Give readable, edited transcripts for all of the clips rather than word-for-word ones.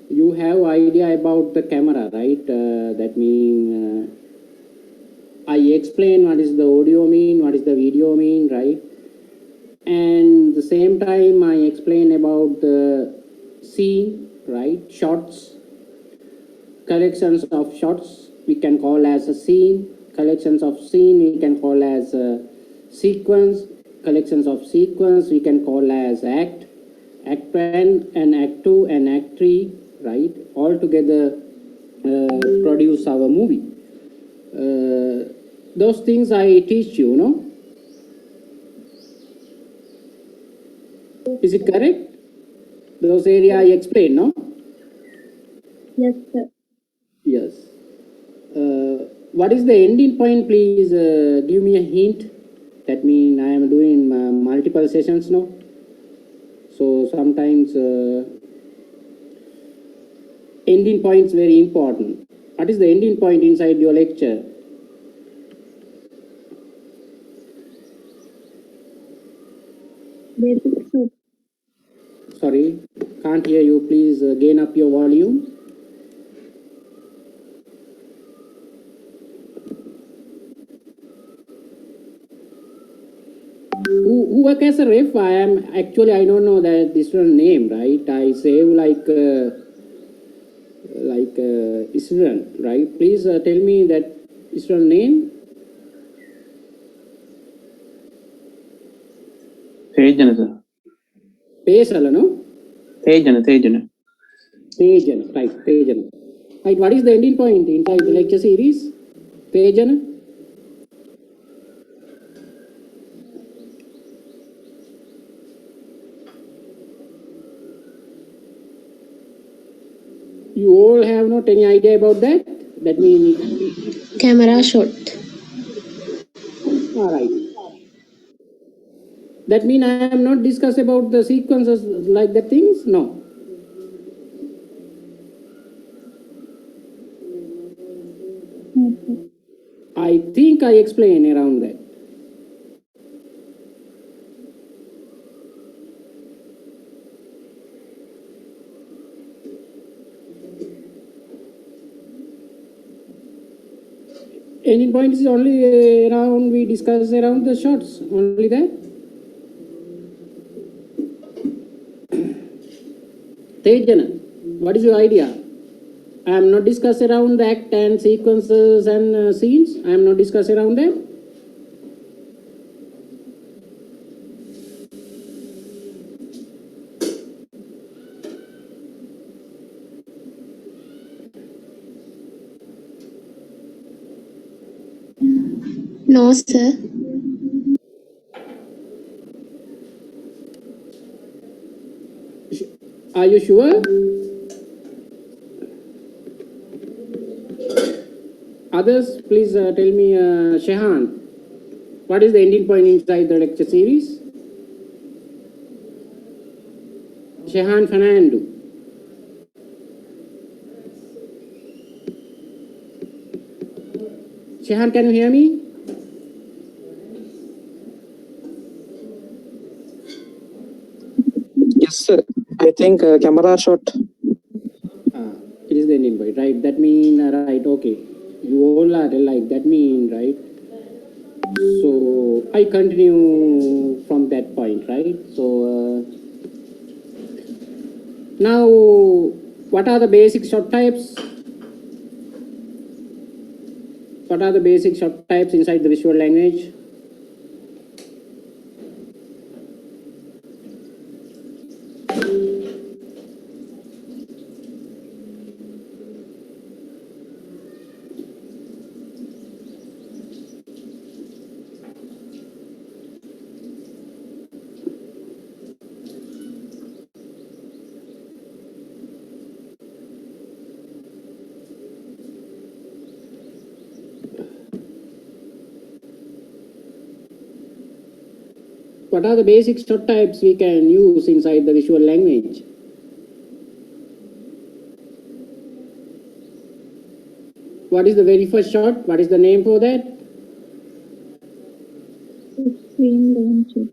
you have idea about the camera, right? That means I explain what is the audio mean, what is the video mean, right? And the same time I explain about the scene, right? Shots, collections of shots we can call as a scene, collections of scene we can call as a sequence, collections of sequence we can call as act 1 and act 2 and act 3, right? All together produce our movie. Those things I teach you, no? Is it correct? Those area I explain, no? Yes, sir. Yes. What is the ending point? Please give me a hint. That means I am doing multiple sessions now. So sometimes ending points very important. What is the ending point inside your lecture? Basic, sir. Sorry, can't hear you. Please gain up your volume. Who work as a ref? I am actually, I don't know that this one name, right? I save like Israel, right? Please tell me that Israel name. Tejana, sir. Pesala, no? Tejana. Tejan, right? Tejan. Right. What is the ending point inside the lecture series? Tejan. You all have not any idea about that? That means Camera shot. all right. That means I am not discuss about the sequences like the things. No. I think I explain around that. Ending point is only around we discuss around the shots. Only that. Tejana, what is your idea? I am not discuss around the act and sequences and scenes. I am not discuss around that. No, sir. Are you sure? Others, please tell me, Shehan, what is the ending point inside the lecture series? Shehan Fernando. Shehan, can you hear me? Yes, sir. I think camera shot. It is the ending point, right? That mean, right, okay. You all are like, that mean, right? So I continue from that point, right? So now, what are the basic shot types? What are the basic shot types inside the visual language? What are the basic shot types we can use inside the visual language? What is the very first shot? What is the name for that? Screen launcher.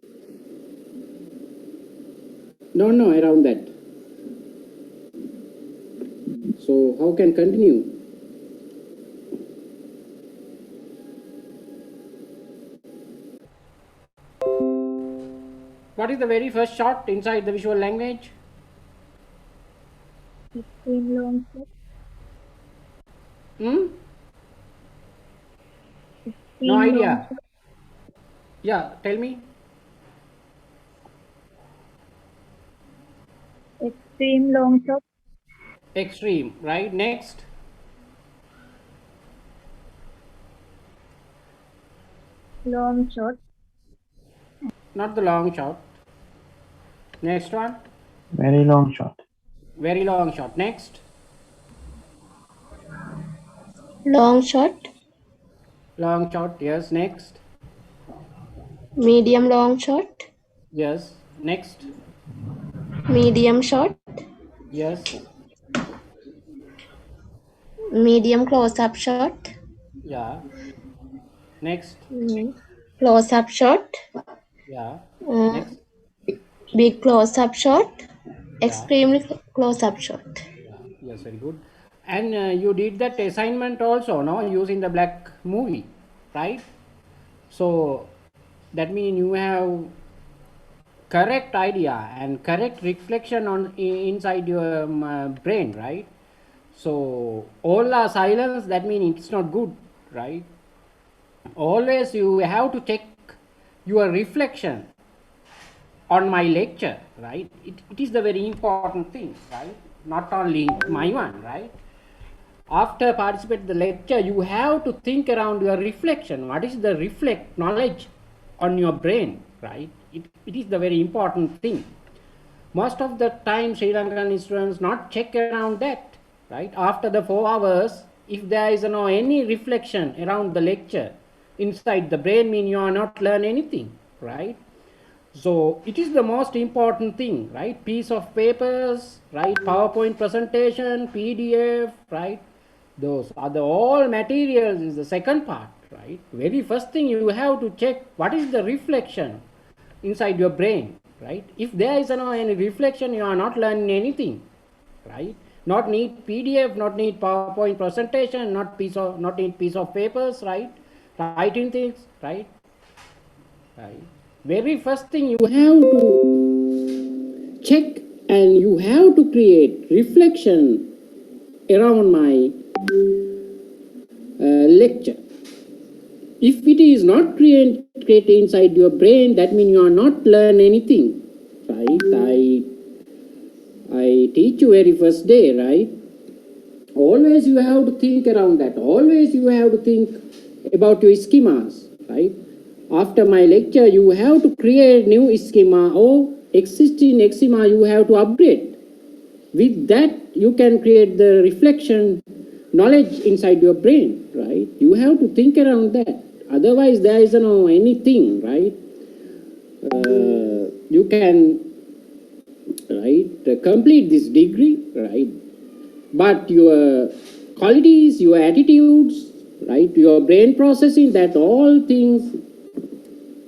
No, around that. So how can continue? What is the very first shot inside the visual language? Extreme long shot. Hmm? No Extreme long idea. shot. Yeah, tell me. Extreme long shot. Extreme, right? Next. Long shot. Not the long shot. Next one. Very long shot. Very long shot. Next. Long shot. Long shot. Yes. Next. Medium long shot. Yes. Next. Medium shot. Yes. Medium close up shot. Yeah. Next. Close up shot. Yeah. Uh, Next. big close up shot. Yeah. Extremely close up shot. Yeah. Yes. Very good. And you did that assignment also, no? Using the black movie, right? So that means you have correct idea and correct reflection on inside your brain, right? So all are silence, that means it's not good, right? Always you have to check your reflection on my lecture, right? It is the very important thing, right? Not only my one, right? After participate the lecture, you have to think around your reflection. What is the reflect knowledge on your brain, right? It is the very important thing. Most of the time Sri Lankan students not check around that, right? After the 4 hours, if there is no any reflection around the lecture inside the brain, mean you are not learn anything, right? So it is the most important thing, right? Piece of papers, right? PowerPoint presentation, PDF, right? Those are the all materials is the second part, right? Very first thing you have to check what is the reflection inside your brain, right? If there is no any reflection, you are not learning anything, right? Not need PDF, not need PowerPoint presentation, not need piece of papers, right? Writing things, right? Right. Very first thing you have to check and you have to create reflection around my lecture. If it is not create inside your brain, that means you are not learn anything, right? I teach you very first day, right? Always you have to think around that. Always you have to think about your schemas, right? After my lecture, you have to create new schema or existing schema you have to upgrade. With that, you can create the reflection knowledge inside your brain, right? You have to think around that. Otherwise, there is no anything, right? You can, right, complete this degree, right? But your qualities, your attitudes, right, your brain processing, that all things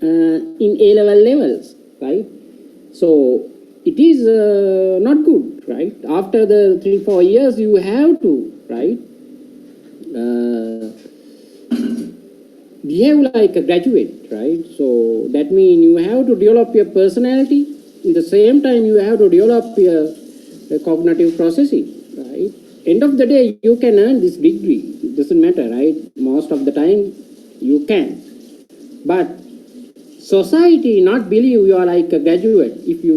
in A-level levels, right? So it is not good, right? After the 3-4 years, you have to, right, behave like a graduate, right? So that means you have to develop your personality. In the same time, you have to develop your cognitive processing, right? End of the day, you can earn this degree. It doesn't matter, right? Most of the time, you can. But society not believe you are like a graduate if you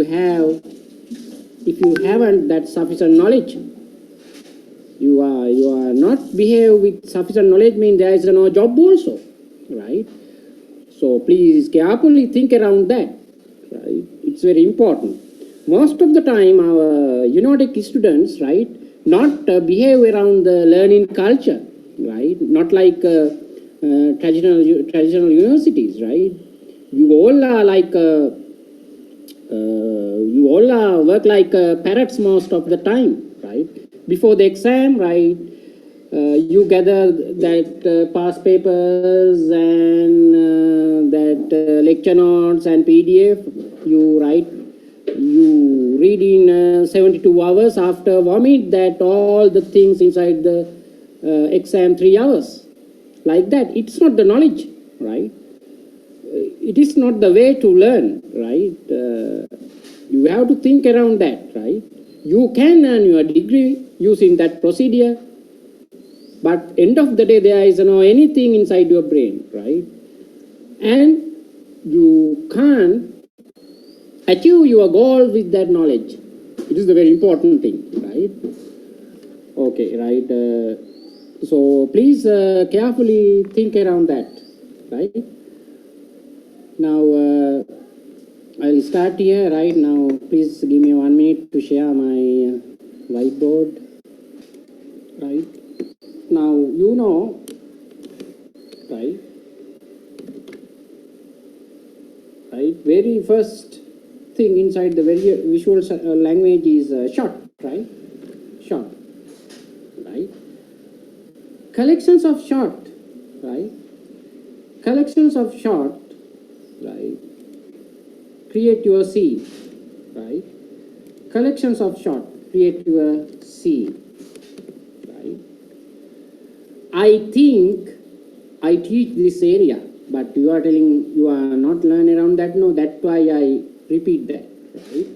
haven't that sufficient knowledge. You are not behave with sufficient knowledge, mean there is no job also, right? So please carefully think around that, right? It's very important. Most of the time our Unitic students, right, not behave around the learning culture, right? Not like traditional universities, right? You all are like you all are work like parrots most of the time, right? Before the exam, right, you gather that past papers and that lecture notes and PDF. You write, you read in 72 hours after vomit that all the things inside the exam 3 hours. Like that, it's not the knowledge, right? It is not the way to learn, right? You have to think around that, right? You can earn your degree using that procedure, but end of the day, there is no anything inside your brain, right? And you can't achieve your goal with that knowledge. It is the very important thing, right? Okay, right? So please carefully think around that, right? Now, I'll start here, right? Now, please give me 1 minute to share my whiteboard, right? Now, you know, right? Right? Very first thing inside the very visual language is shot, right? Shot, right? Collections of shot, right? Collections of shot, right? Create your scene, right? Collections of shot create your scene, right? I think I teach this area, but you are telling you are not learning around that. No, that's why I repeat that, right?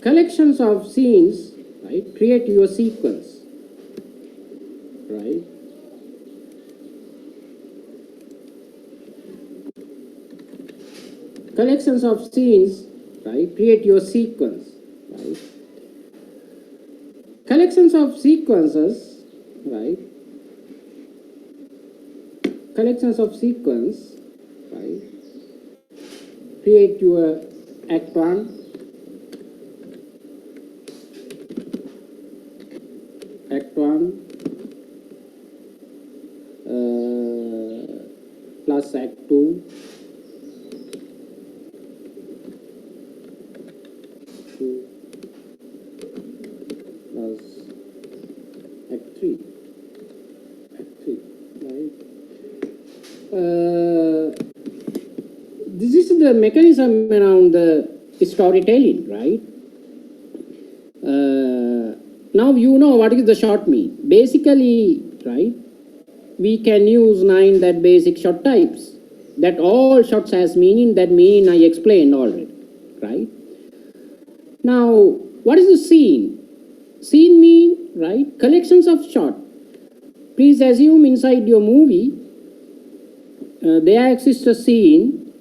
Collections of scenes, right? Create your sequence, right? Collections of scenes, right? Create your sequence, right? Collections of sequences, right? Collections of sequence, right? Create your act 1, act 1, plus act 2, plus act 3, right? This is the mechanism around the storytelling, right? Now you know what is the short mean. Basically, right, we can use 9 that basic short types. That all shots has meaning, that meaning I explained already, right? Now, what is the scene? Scene mean, right, collections of shot. Please assume inside your movie, there exists a scene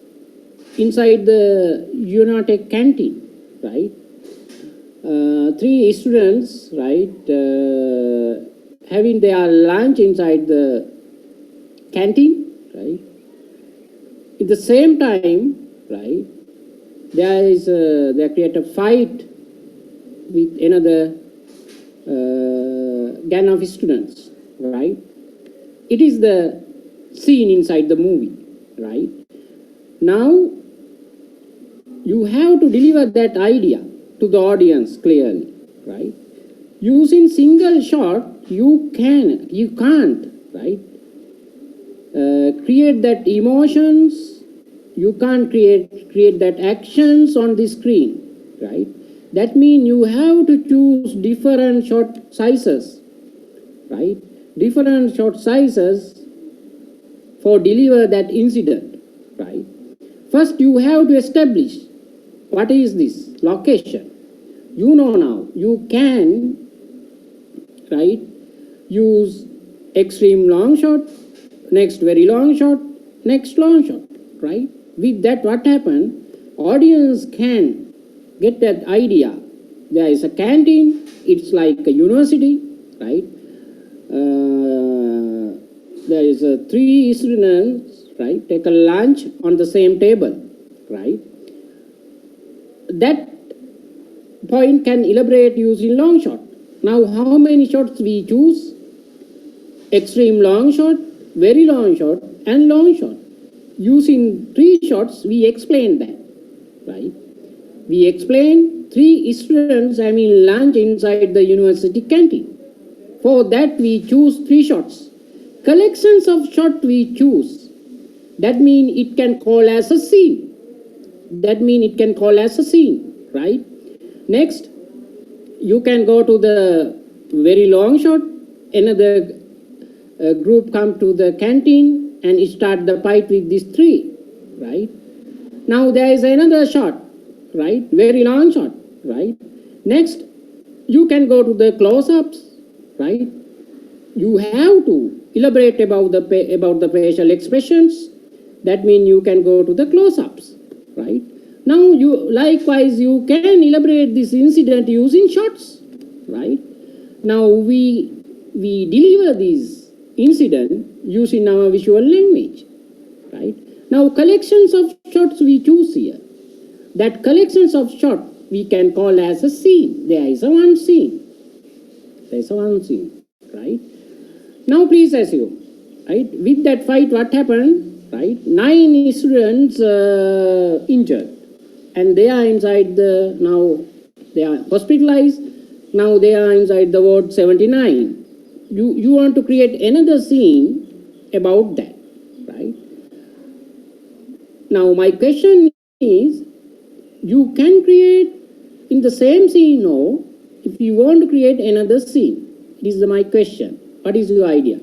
inside the United canteen, right? 3 students, right, having their lunch inside the canteen, right? At the same time, right, they create a fight with another gang of students, right? It is the scene inside the movie, right? Now, you have to deliver that idea to the audience clearly, right? Using single shot, you can't, right? Create that emotions, you can't create that actions on the screen, right? That means you have to choose different shot sizes, right? Different shot sizes for deliver that incident, right? First, you have to establish what is this location. You know now, you can, right, use extreme long shot, next very long shot, next long shot, right? With that, what happened? Audience can get that idea. There is a canteen, it's like a university, right? There is 3 students, right, take a lunch on the same table, right? That point can elaborate using long shot. Now, how many shots we choose? Extreme long shot, very long shot, and long shot. Using 3 shots, we explain that, right? We explain 3 students having lunch inside the university canteen. For that, we choose 3 shots. Collections of shots we choose. That means it can call as a scene. That means it can call as a scene, right? Next, you can go to the very long shot. Another group come to the canteen and start the fight with these three, right? Now there is another shot, right? Very long shot, right? Next, you can go to the close-ups, right? You have to elaborate about the facial expressions. That means you can go to the close-ups, right? Now you can elaborate this incident using shots, right? Now we deliver this incident using our visual language, right? Now collections of shots we choose here. That collections of shots we can call as a scene. There is a one scene. There is a one scene, right? Now please assume, right? With that fight, what happened, right? 9 students injured, and they are inside now they are hospitalized. Now they are inside the ward 79. You want to create another scene about that, right? Now my question is, you can create in the same scene, or if you want to create another scene. This is my question. What is your idea?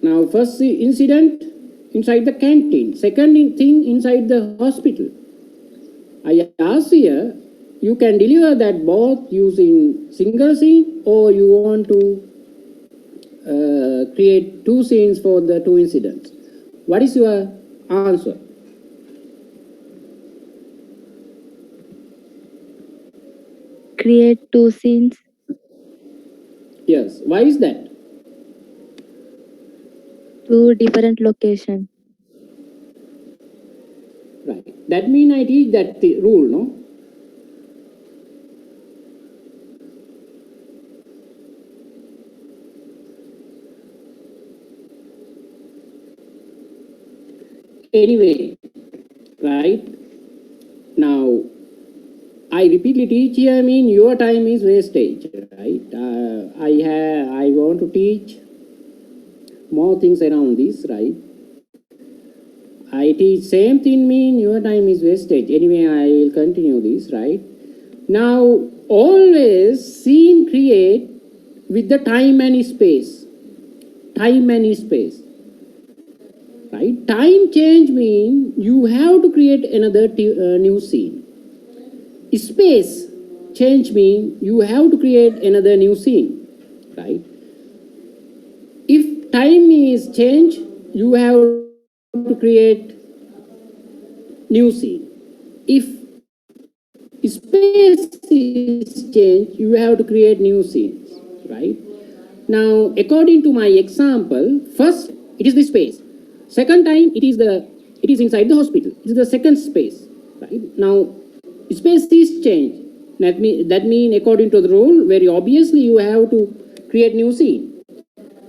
Now, first incident inside the canteen. Second thing inside the hospital. I ask here, you can deliver that both using single scene, or you want to create two scenes for the two incidents. What is your answer? Create two scenes. Yes. Why is that? Two different locations. Right. That means I teach that rule, no? Anyway, right? Now, I repeatedly teach here, I mean your time is wastage, right? I want to teach more things around this, right? I teach same thing mean your time is wastage. Anyway, I will continue this, right? Now, always scene create with the time and space. Time and space. Right? Time change mean you have to create another new scene. Space change mean you have to create another new scene, right? If time is change, you have to create new scene. If space is change, you have to create new scenes, right? Now, according to my example, first it is the space. Second time it is inside the hospital. It is the second space, right? Now, space is change. That mean according to the rule, very obviously you have to create new scene.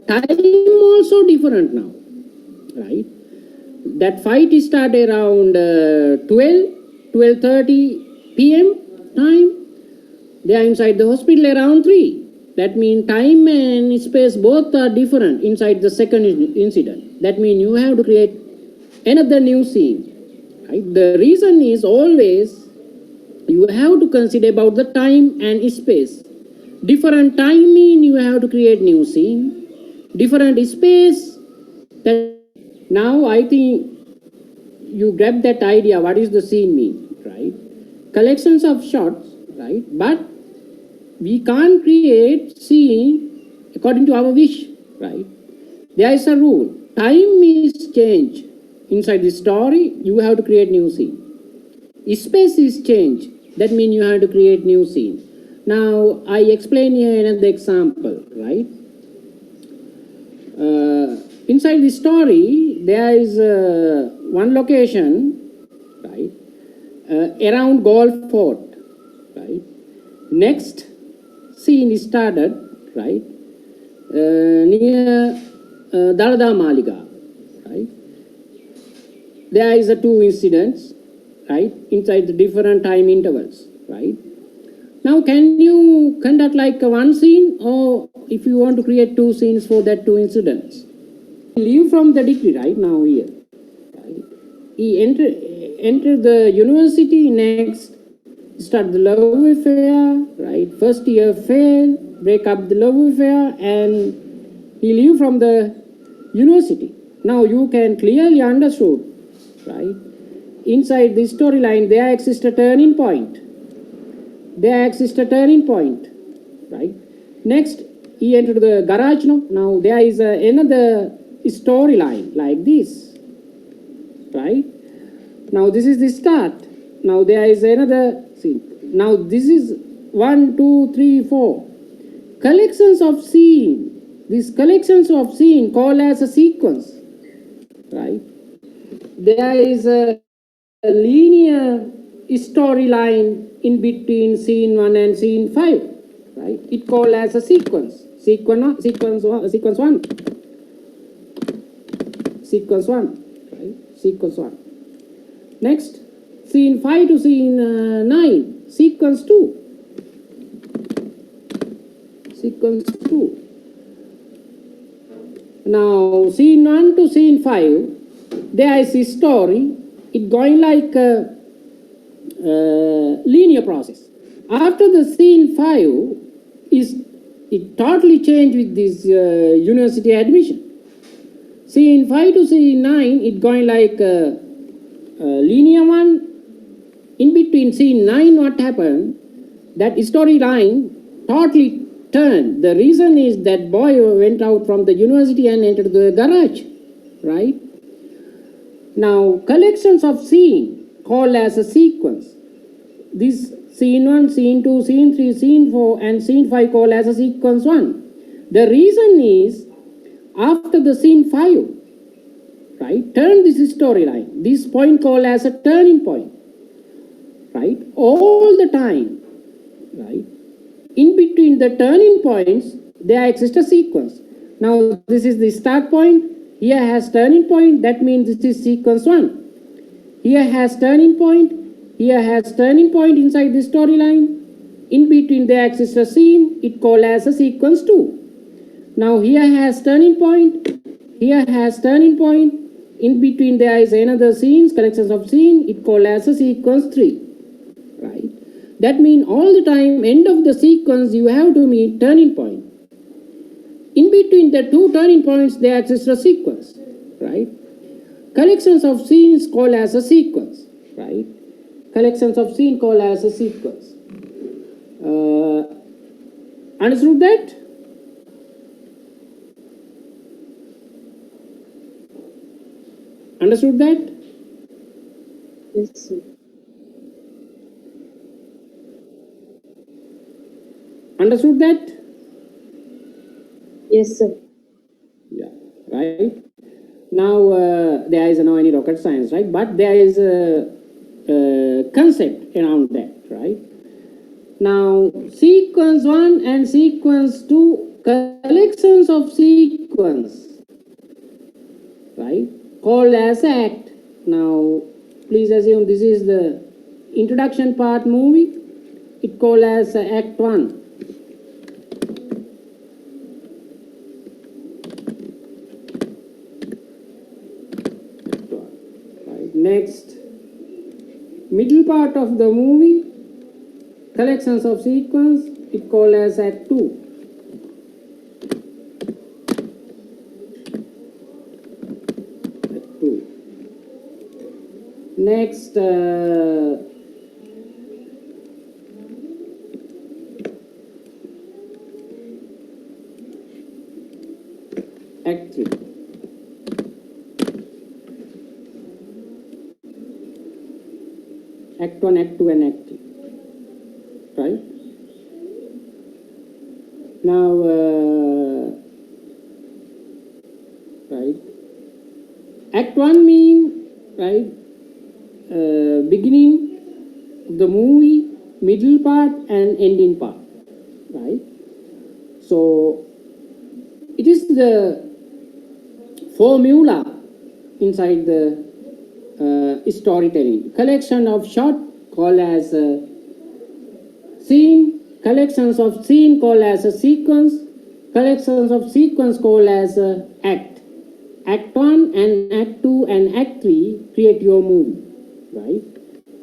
Time also different now, right? That fight started around 12:30 p.m. time. They are inside the hospital around 3. That means time and space both are different inside the second incident. That means you have to create another new scene, right? The reason is always you have to consider about the time and space. Different time mean you have to create new scene. Different space. That now I think you grab that idea. What is the scene mean, right? Collections of shots, right? But we can't create scene according to our wish, right? There is a rule. Time is change. Inside the story, you have to create new scene. Space is change. That means you have to create new scene. Now, I explain here another example, right? Inside the story, there is one location, right? Around Golf Fort, right? Next scene started, right? Near Dalada Maliga, right? There is a two incidents, right, inside the different time intervals, right? Now, can you conduct like one scene, or if you want to create two scenes for that two incidents? Leave from the degree right now here. Right? He enter the university. Next, start the love affair, right? First year fail, break up the love affair, and he leave from the university. Now you can clearly understood, right? Inside this storyline, there exists a turning point. There exists a turning point, right? Next, he entered the garage. Now there is another storyline like this, right? Now this is the start. Now there is another scene. Now this is 1, 2, 3, 4 collections of scene. These collections of scene called as a sequence, right? There is a linear storyline in between scene 1 and scene 5, right? It called as a sequence. Sequence 1, right? Sequence 1. Next, scene 5 to scene 9, sequence 2. Sequence 2. Now, scene 1 to scene 5, there is a story. It going like a linear process. After the scene 5, it totally changed with this university admission. Scene 5 to scene 9, it going like a linear one. In between scene 9, what happened? That storyline totally turned. The reason is that boy went out from the university and entered the garage, right? Now, collections of scene called as a sequence. This scene 1, scene 2, scene 3, scene 4, and scene 5 called as a sequence 1. The reason is, after the scene 5, right, turn this storyline. This point called as a turning point, right? All the time, right? In between the turning points, there exists a sequence. Now, this is the start point. Here has turning point. That means this is sequence 1. Here has turning point. Here has turning point inside the storyline. In between there exists a scene. It called as a sequence 2. Now, here has turning point. Here has turning point. In between there is another scenes, collections of scene. It called as a sequence 3. Right? That means all the time, end of the sequence, you have to meet turning point. In between the two turning points, there exists a sequence, right? Collections of scenes called as a sequence, right? Collections of scene called as a sequence. Understood that? Understood that? Yes, sir. Understood that? Yes, sir. Yeah, right. Now there is no any rocket science, right? But there is a concept around that, right? Now, sequence 1 and sequence 2, collections of sequence, right? Called as act. Now, please assume this is the introduction part movie. It called as act 1. Next, middle part of the movie, collections of sequence, it called as act 2. Act 2. Next, act 3. Act 1, Act 2, and Act 3. Right? Now, right? Act 1 mean, right, beginning of the movie, middle part, and ending part. Right? So, it is the formula inside the storytelling. Collection of shot called as a scene, collections of scene called as a sequence, collections of sequence called as a act. Act 1 and Act 2 and Act 3 create your movie, right?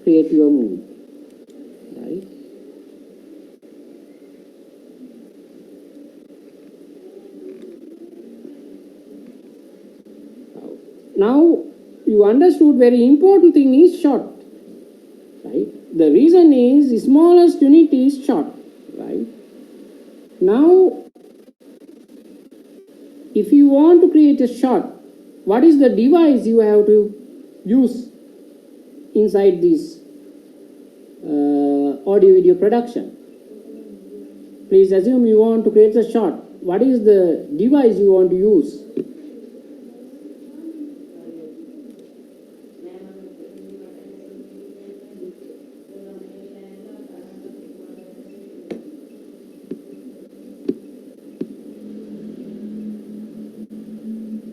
Create your movie, right? Now you understood very important thing is short, right? The reason is the smallest unit is short, right? Now, if you want to create a shot, what is the device you have to use inside this audio video production? Please assume you want to create a shot. What is the device you want to use?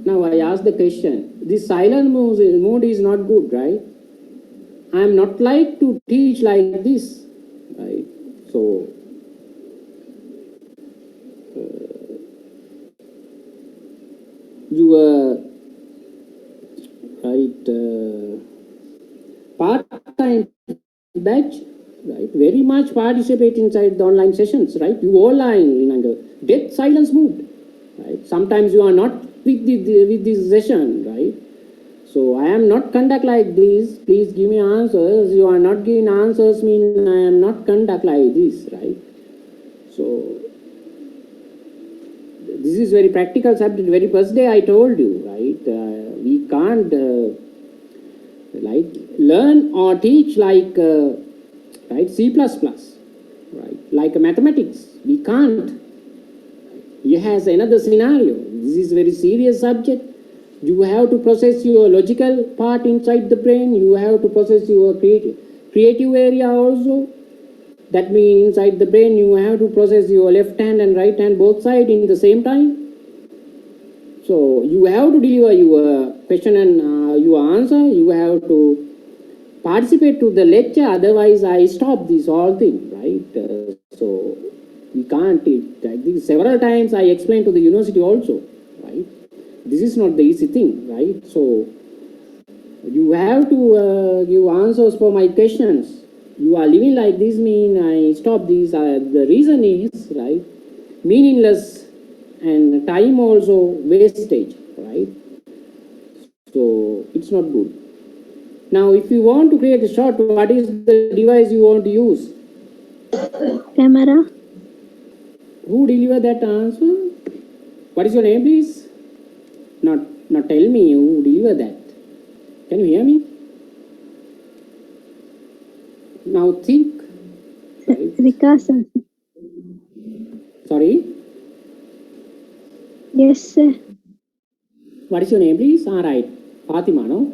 Now I ask the question, this silent mode is not good, right? I am not like to teach like this, right? So, your part-time batch, right, very much participate inside the online sessions, right? You all are in a dead silence mood, right? Sometimes you are not with this session, right? So I am not conduct like this. Please give me answers. You are not giving answers mean I am not conduct like this, right? So this is very practical subject. Very first day I told you, right? We can't like learn or teach like right C++, right? Like mathematics. We can't. Here has another scenario. This is very serious subject. You have to process your logical part inside the brain. You have to process your creative area also. That means inside the brain you have to process your left hand and right hand both sides in the same time. So you have to deliver your question and your answer. You have to participate to the lecture. Otherwise, I stop this whole thing, right? So we can't teach like this. Several times I explained to the university also, right? This is not the easy thing, right? So you have to give answers for my questions. You are living like this mean I stop this. The reason is, right, meaningless and time also wastage, right? So it's not good. Now, if you want to create a shot, what is the device you want to use? Camera. Who deliver that answer? What is your name, please? Not tell me who deliver that. Can you hear me? Now think. Right? Rikasa. Sorry? Yes, sir. What is your name, please? Right. Fatima, no?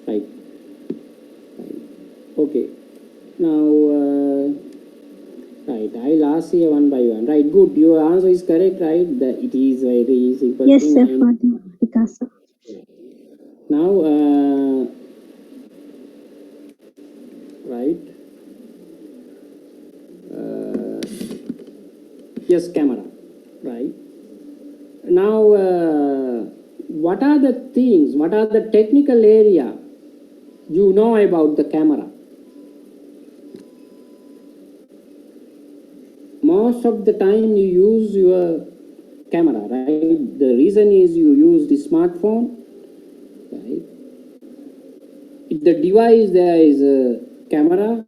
Right. Okay. Now, right. I'll ask you one by one. Right. Good. Your answer is correct, right? It is very simple. Yes, thing. sir. Fatima. Rikasa. Now, right. Yes, camera. Right. Now, what are the things, what are the technical area you know about the camera? Most of the time you use your camera, right? The reason is you use the smartphone, right? If the device there is a camera,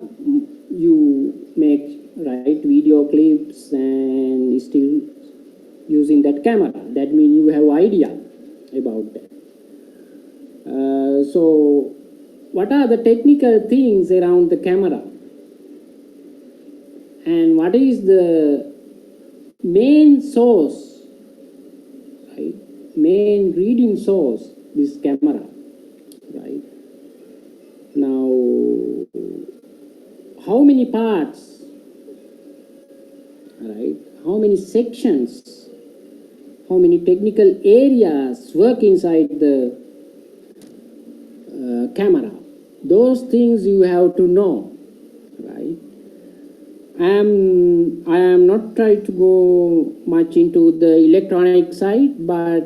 you make, right, video clips and still using that camera. That means you have idea about that. So what are the technical things around the camera? And what is the main source, right? Main reading source, this camera, right? Now, how many parts, right? How many sections, how many technical areas work inside the camera? Those things you have to know, right? I am not trying to go much into the electronic side, but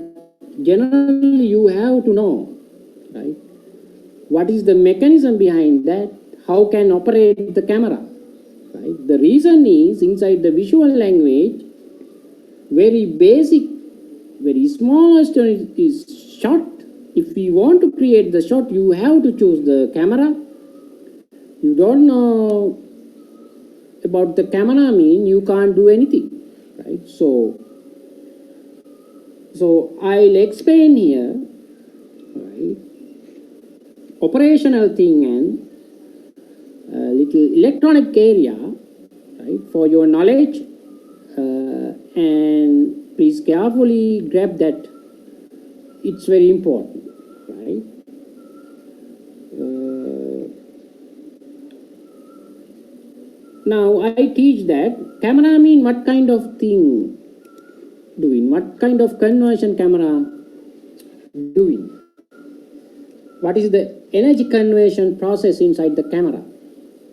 generally you have to know, right? What is the mechanism behind that? How can operate the camera, right? The reason is inside the visual language, very basic, very smallest is shot, if you want to create the shot, you have to choose the camera. You don't know about the camera mean, you can't do anything, right? So I'll explain here, right, operational thing and little electronic area, right, for your knowledge, and please carefully grab that. It's very important, right? Now I teach that camera mean what kind of thing doing, what kind of conversion camera doing, what is the energy conversion process inside the camera.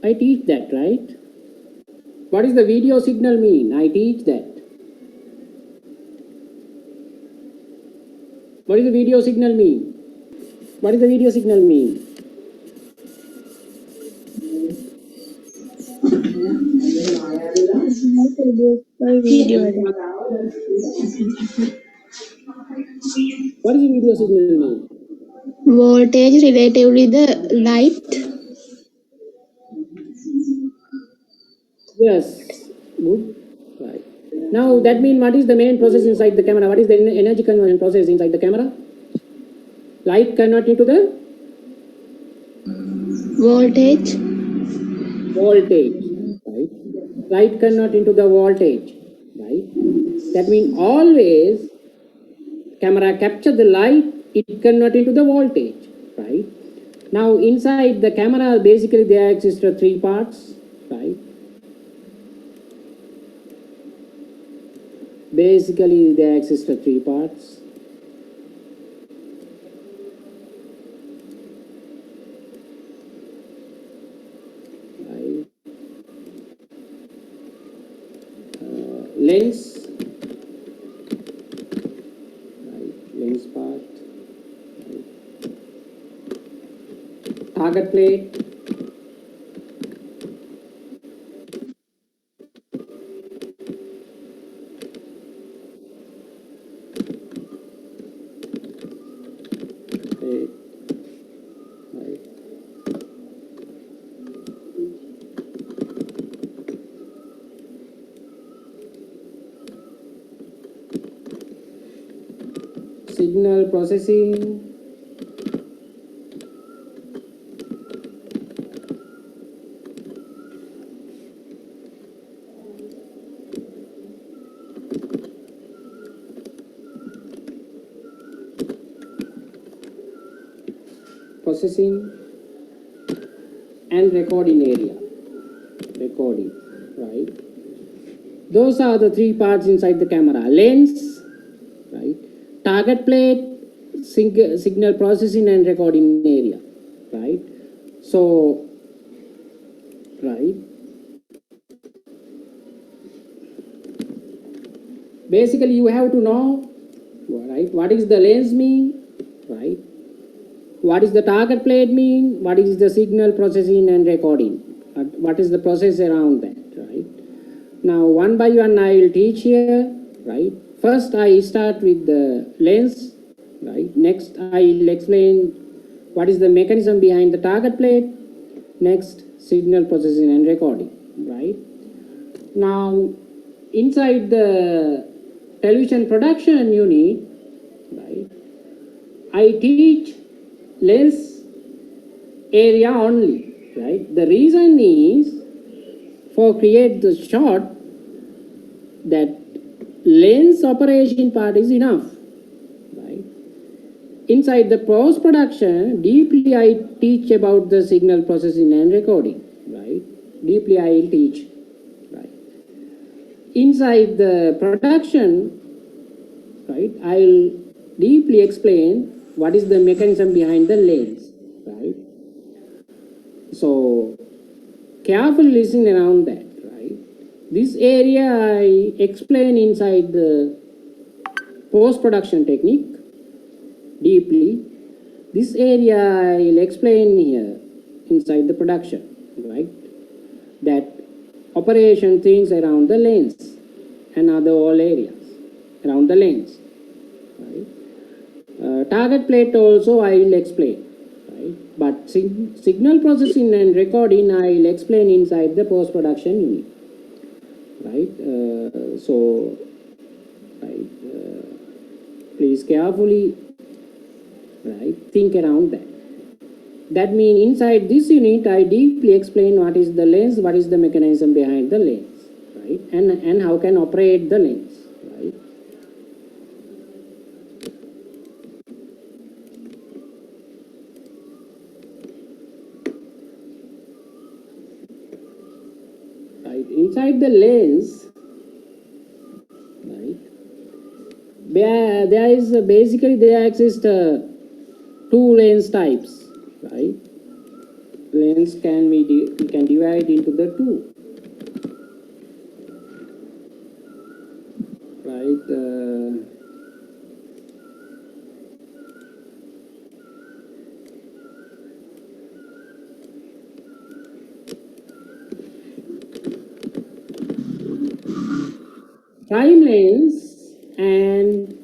I teach that, right? What is the video signal mean? I teach that. What is the video signal mean? What is the video signal mean? What is the video signal mean? Voltage relatively the light. Yes, good. Right. Now that means what is the main process inside the camera? What is the energy conversion process inside the camera? Light convert into the Voltage. voltage, right? Light convert into the voltage, right? That means always camera capture the light, it convert into the voltage, right? Now inside the camera, basically there exist three parts, right? Basically there exist three parts. Right? Lens, right? Lens part, right? Target plate, right? Right. Signal processing, and recording area, recording, right? Those are the three parts inside the camera. Lens, right? Target plate, signal processing and recording area, right? So, right? Basically you have to know, right, what is the lens mean, right? What is the target plate mean? What is the signal processing and recording? What is the process around that, right? Now one by one I will teach here, right? First I start with the lens, right? Next I will explain what is the mechanism behind the target plate. Next, signal processing and recording, right? Now inside the television production unit, right, I teach lens area only, right? The reason is for create the shot that lens operation part is enough, right? Inside the post production, deeply I teach about the signal processing and recording, right? Deeply I will teach, right? Inside the production, right, I will deeply explain what is the mechanism behind the lens, right? So carefully listen around that, right? This area I explain inside the post-production technique deeply. This area I will explain here inside the production, right? That operation things around the lens and other all areas around the lens, right? Target plate also I will explain, right? But signal processing and recording I will explain inside the post-production unit, right? Please carefully, right, think around that. That means inside this unit I deeply explain what is the lens, what is the mechanism behind the lens, right, and how can operate the lens, right. Right, inside the lens, right, there is basically there exist two lens types, right. Lens can be we can divide into the two, right. Prime lens and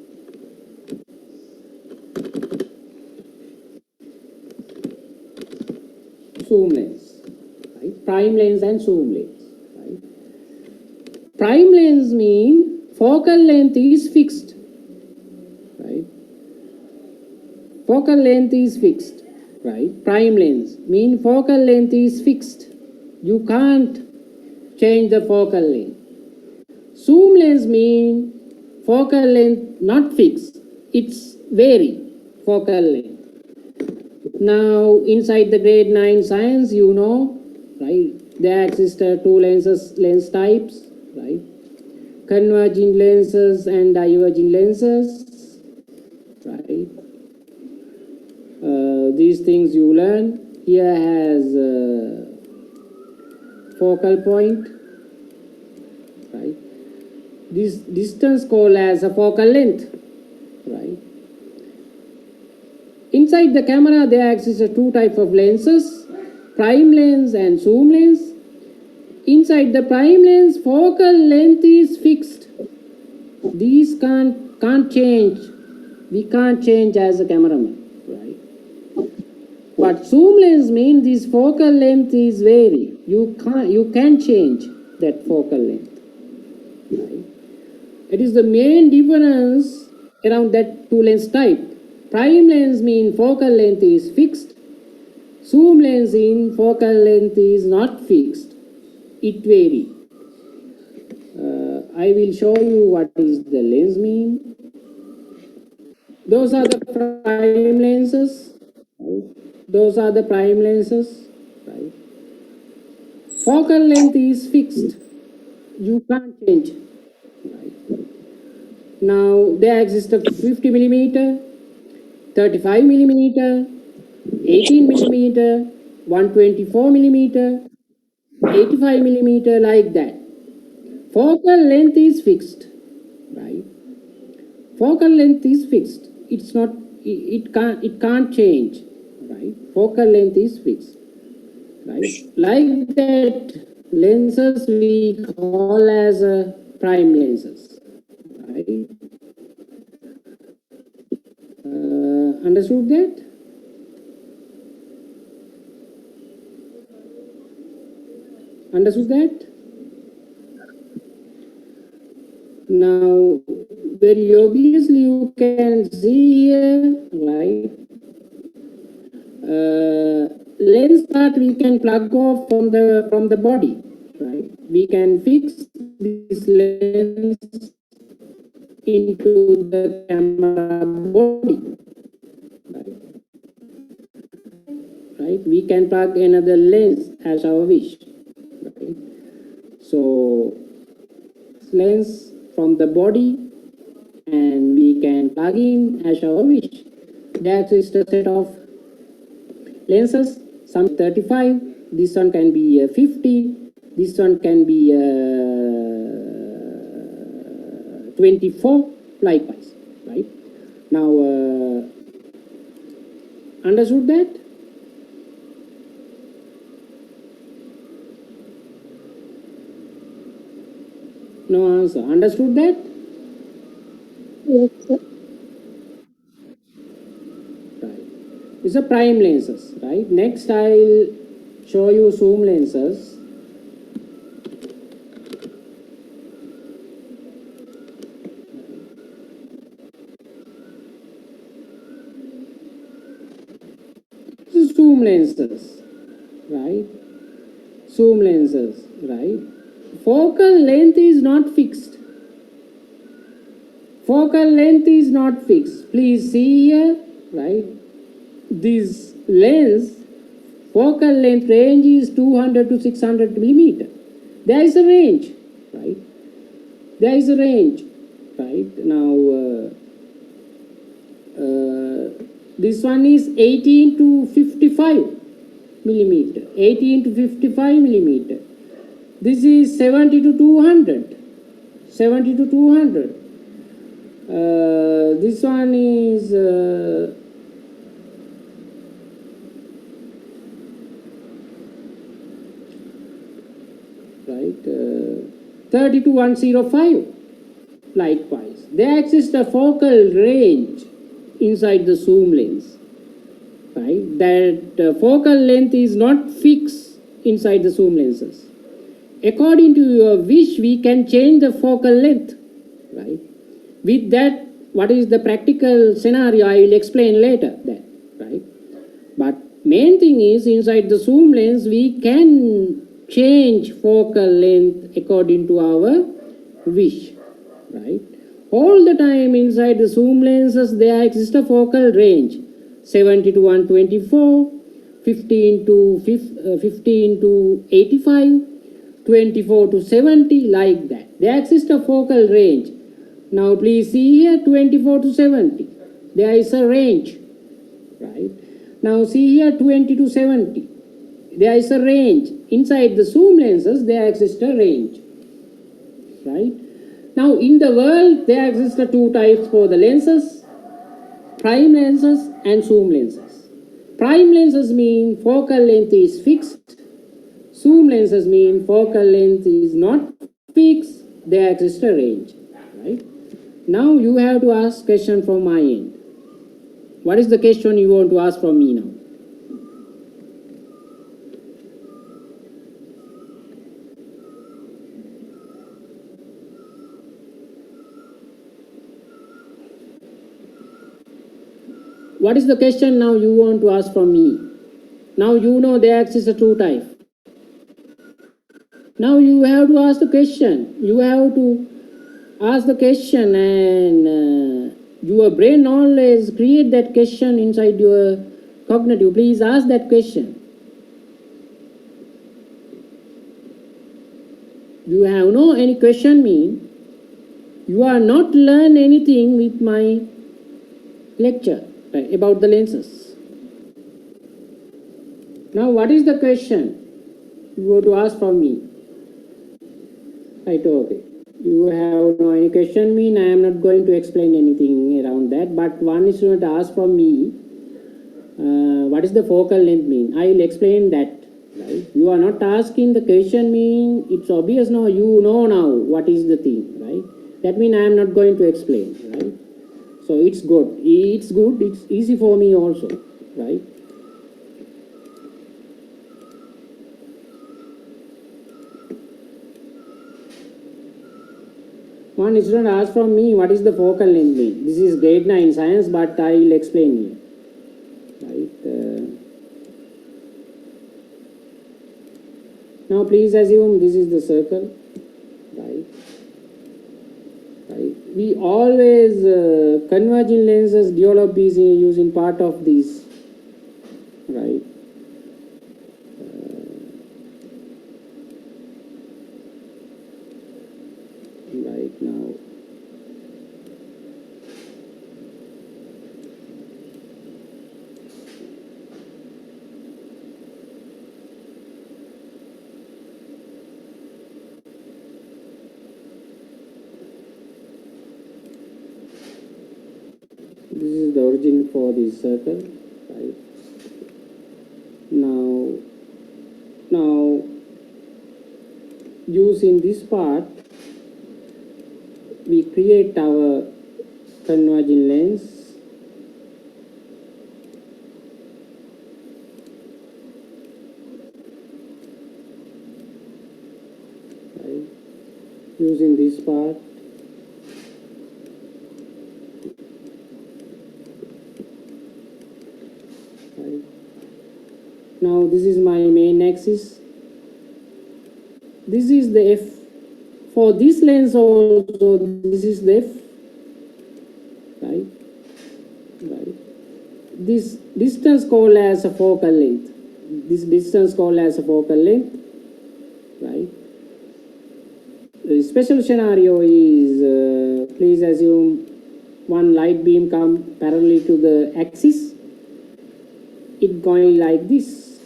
zoom lens, right? Prime lens and zoom lens, right? Prime lens mean focal length is fixed, right? Focal length is fixed, right? Prime lens mean focal length is fixed. You can't change the focal length. Zoom lens mean focal length not fixed. It's vary focal length. Now, inside the grade 9 science, you know, right, there exist two lens types, right, converging lenses and diverging lenses, right. These things you learn. Here has focal point, right. This distance called as a focal length, right. Inside the camera, there exist two types of lenses, prime lens and zoom lens. Inside the prime lens, focal length is fixed. These can't change. We can't change as a cameraman, right? But zoom lens means this focal length is vary. You can change that focal length, right? It is the main difference around that two lens type. Prime lens mean focal length is fixed. Zoom lens in focal length is not fixed. It vary. I will show you what is the lens mean. Those are the prime lenses. Right? Those are the prime lenses. Right? Focal length is fixed. You can't change. Right? Now there exists a 50 millimeter, 35 millimeter, 18 millimeter, 124 millimeter, 85 millimeter, like that. Focal length is fixed, right? Focal length is fixed. It's not. It can't change, right? Focal length is fixed, right? Like that, lenses we call as prime lenses, right? Understood that? Understood that? Now, very obviously you can see here, right? Lens part we can plug off from the body, right? We can fix this lens into the camera body, right? Right? We can plug another lens as our wish, right? So lens from the body, and we can plug in as our wish. That is the set of lenses. Some 35. This one can be 50. This one can be 24. Likewise, right? Now, understood that? No answer. Understood that? Yes, sir. is a prime lenses, right? Next, I'll show you zoom lenses. This is zoom lenses, right? Zoom lenses, right? Focal length is not fixed. Focal length is not fixed. Please see here, right? This lens focal length range is 200 to 600 millimeter. There is a range, right? There is a range, right? Now, this one is 18 to 55 millimeter. 18 to 55 millimeter. This is 70 to 200. 70 to 200. This one is right 30 to 105. Likewise, there exists a focal range inside the zoom lens, right? That focal length is not fixed inside the zoom lenses. According to your wish, we can change the focal length, right? With that, what is the practical scenario, I will explain later that, right? But main thing is, inside the zoom lens, we can change focal length according to our wish, right? All the time inside the zoom lenses, there exists a focal range, 70 to 124, 15 to 85, 24 to 70, like that. There exists a focal range. Now please see here, 24 to 70. There is a range, right? Now see here, 20 to 70. There is a range. Inside the zoom lenses, there exists a range, right? Now in the world, there exist two types for the lenses, prime lenses and zoom lenses. Prime lenses mean focal length is fixed. Zoom lenses mean focal length is not fixed. There exists a range, right? Now you have to ask question from my end. What is the question you want to ask from me now? What is the question now you want to ask from me? Now you know there exists a two type. Now you have to ask the question. You have to ask the question, and your brain always create that question inside your cognitive. Please ask that question. You have no any question mean you are not learn anything with my lecture, right, about the lenses. Now what is the question you want to ask from me? Right, okay. You have no any question mean I am not going to explain anything around that, but one is going to ask from me, what is the focal length mean? I will explain that. Right? You are not asking the question mean, it's obvious now, you know now what is the thing, right? That means I am not going to explain, right? So it's good, it's easy for me also, right? One student asked from me, what is the focal length mean? This is grade 9 science, but I will explain here, right? Now please assume this is the circle, right? Right. We always converging lenses develop is using part of this, right? Right now. This is the origin for this circle, right? Now using this part, we create our converging lens, using this part. Right. Now this is my main axis. This is the F. For this lens also, this is the F. Right. Right. This distance called as a focal length. This distance called as a focal length. Right. The special scenario is, please assume one light beam come parallel to the axis. It going like this.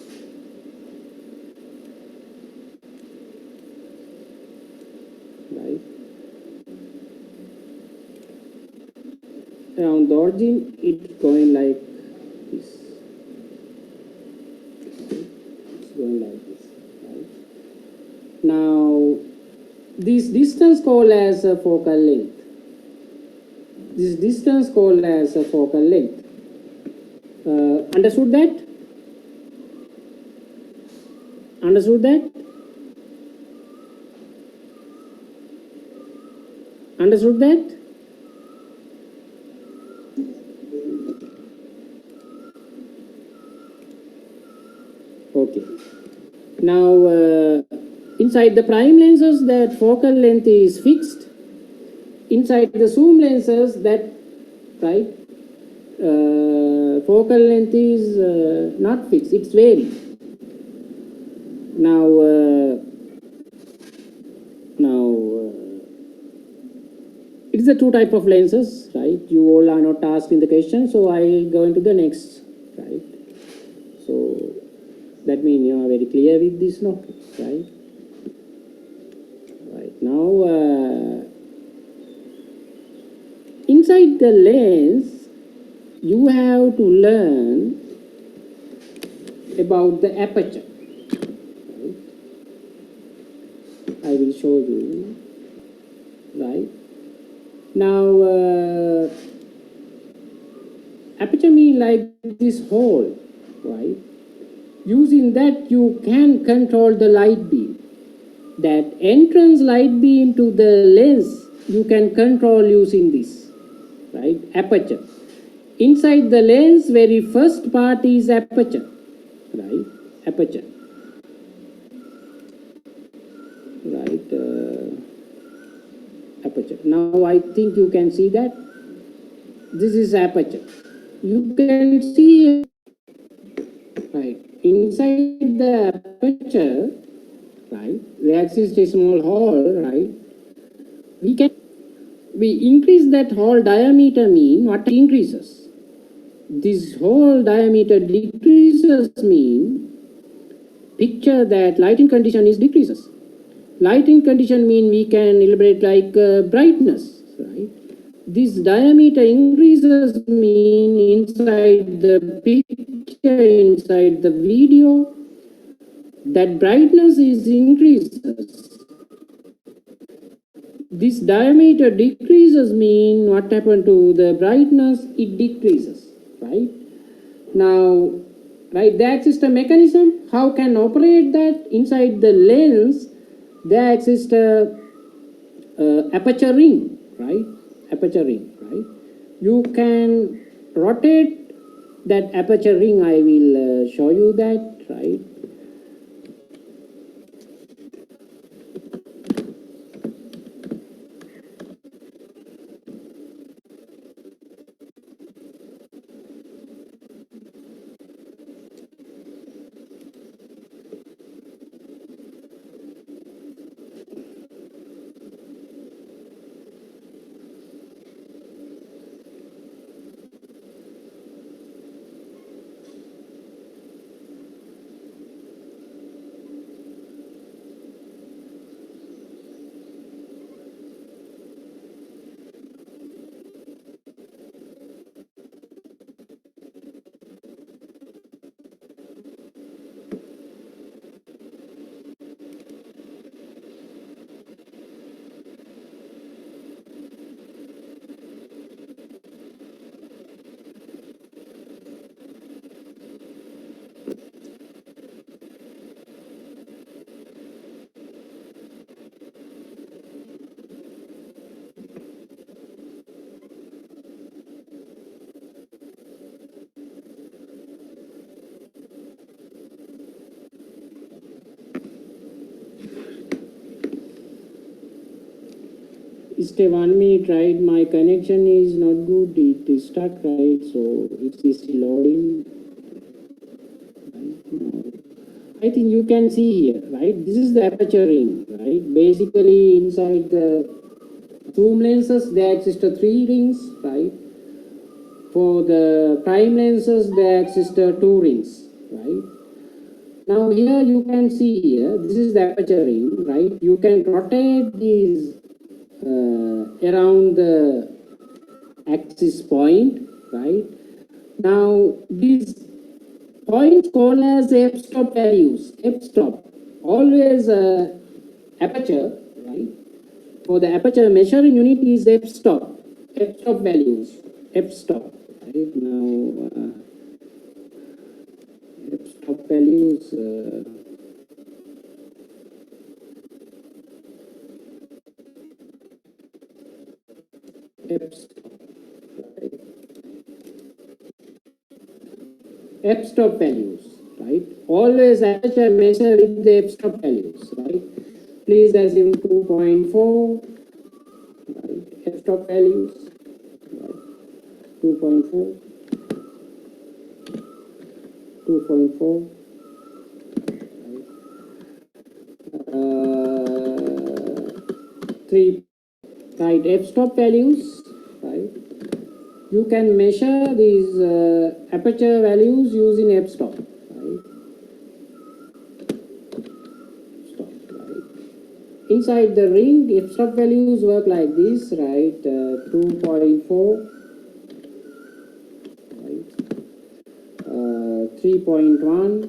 Right. Around the origin, it going like this. It's going like this. Right. Now, this distance called as a focal length. This distance called as a focal length. Understood that? Understood that? Understood that? Okay. Now, inside the prime lenses, that focal length is fixed. Inside the zoom lenses, that right focal length is not fixed. It's varying. Now, it is the two type of lenses, right? You all are not asked in the question, so I'll go into the next, right? So that means you are very clear with this, no? Right? Right now, inside the lens, you have to learn about the aperture. Right? I will show you. Right now, aperture means like this hole, right? Using that, you can control the light beam. That entrance light beam to the lens, you can control using this, right? Aperture. Inside the lens, very first part is aperture, right? Aperture. Right. Aperture. Now I think you can see that this is aperture. You can see, right, inside the aperture, right, there exists a small hole, right? We increase that hole diameter mean what increases? This hole diameter decreases mean picture that lighting condition is decreases. Lighting condition mean we can elaborate like brightness, right? This diameter increases mean inside the picture, inside the video, that brightness is increases. This diameter decreases mean what happened to the brightness? It decreases, right? Now, right, there exists a mechanism. How can operate that? Inside the lens, there exists a aperture ring, right? Aperture ring, right? You can rotate that aperture ring. I will show you that, right? stay 1 minute, right? My connection is not good. It is stuck, right? So it is still loading. I think you can see here, right? This is the aperture ring, right? Basically, inside the zoom lenses, there exist 3 rings, right? For the prime lenses, there exist 2 rings, right? Now here you can see here, this is the aperture ring, right? You can rotate these around the axis point, right? Now these points called as f-stop values. F-stop, always aperture, right? For the aperture measuring unit is f-stop, f-stop values, f-stop, right? Now f-stop values, f-stop, right? F-stop values, right? Always aperture measure with the f-stop values, right? Please assume 2.4, right? F-stop values, right? 2.4, 2.4, right? 3, right? F-stop values, right? You can measure these aperture values using f-stop, right? Stop, right? Inside the ring, f-stop values work like this, right? 2.4, right? 3.1,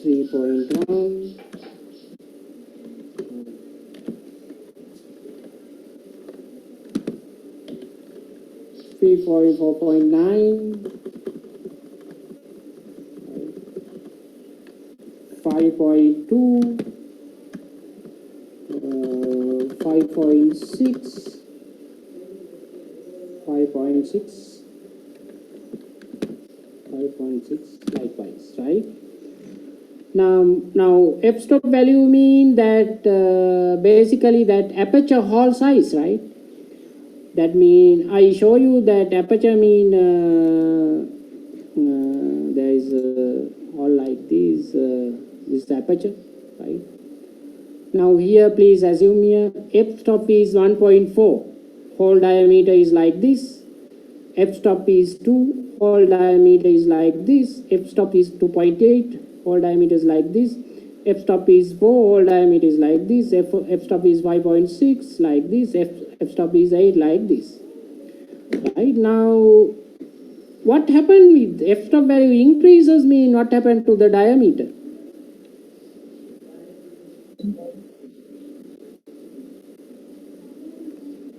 3.1, 3.4.9, 5.2, 5.6, 5.6, 5.6, likewise, right? Now f-stop value mean that basically that aperture hole size, right? That mean I show you that aperture mean there is all like this aperture, right? Now here please assume here f-stop is 1.4, hole diameter is like this, f-stop is 2, hole diameter is like this, f-stop is 2.8, hole diameter is like this, f-stop is 4, hole diameter is like this, f-stop is 5.6 like this, f-stop is 8 like this, right? Now what happened with f-stop value increases mean what happened to the diameter?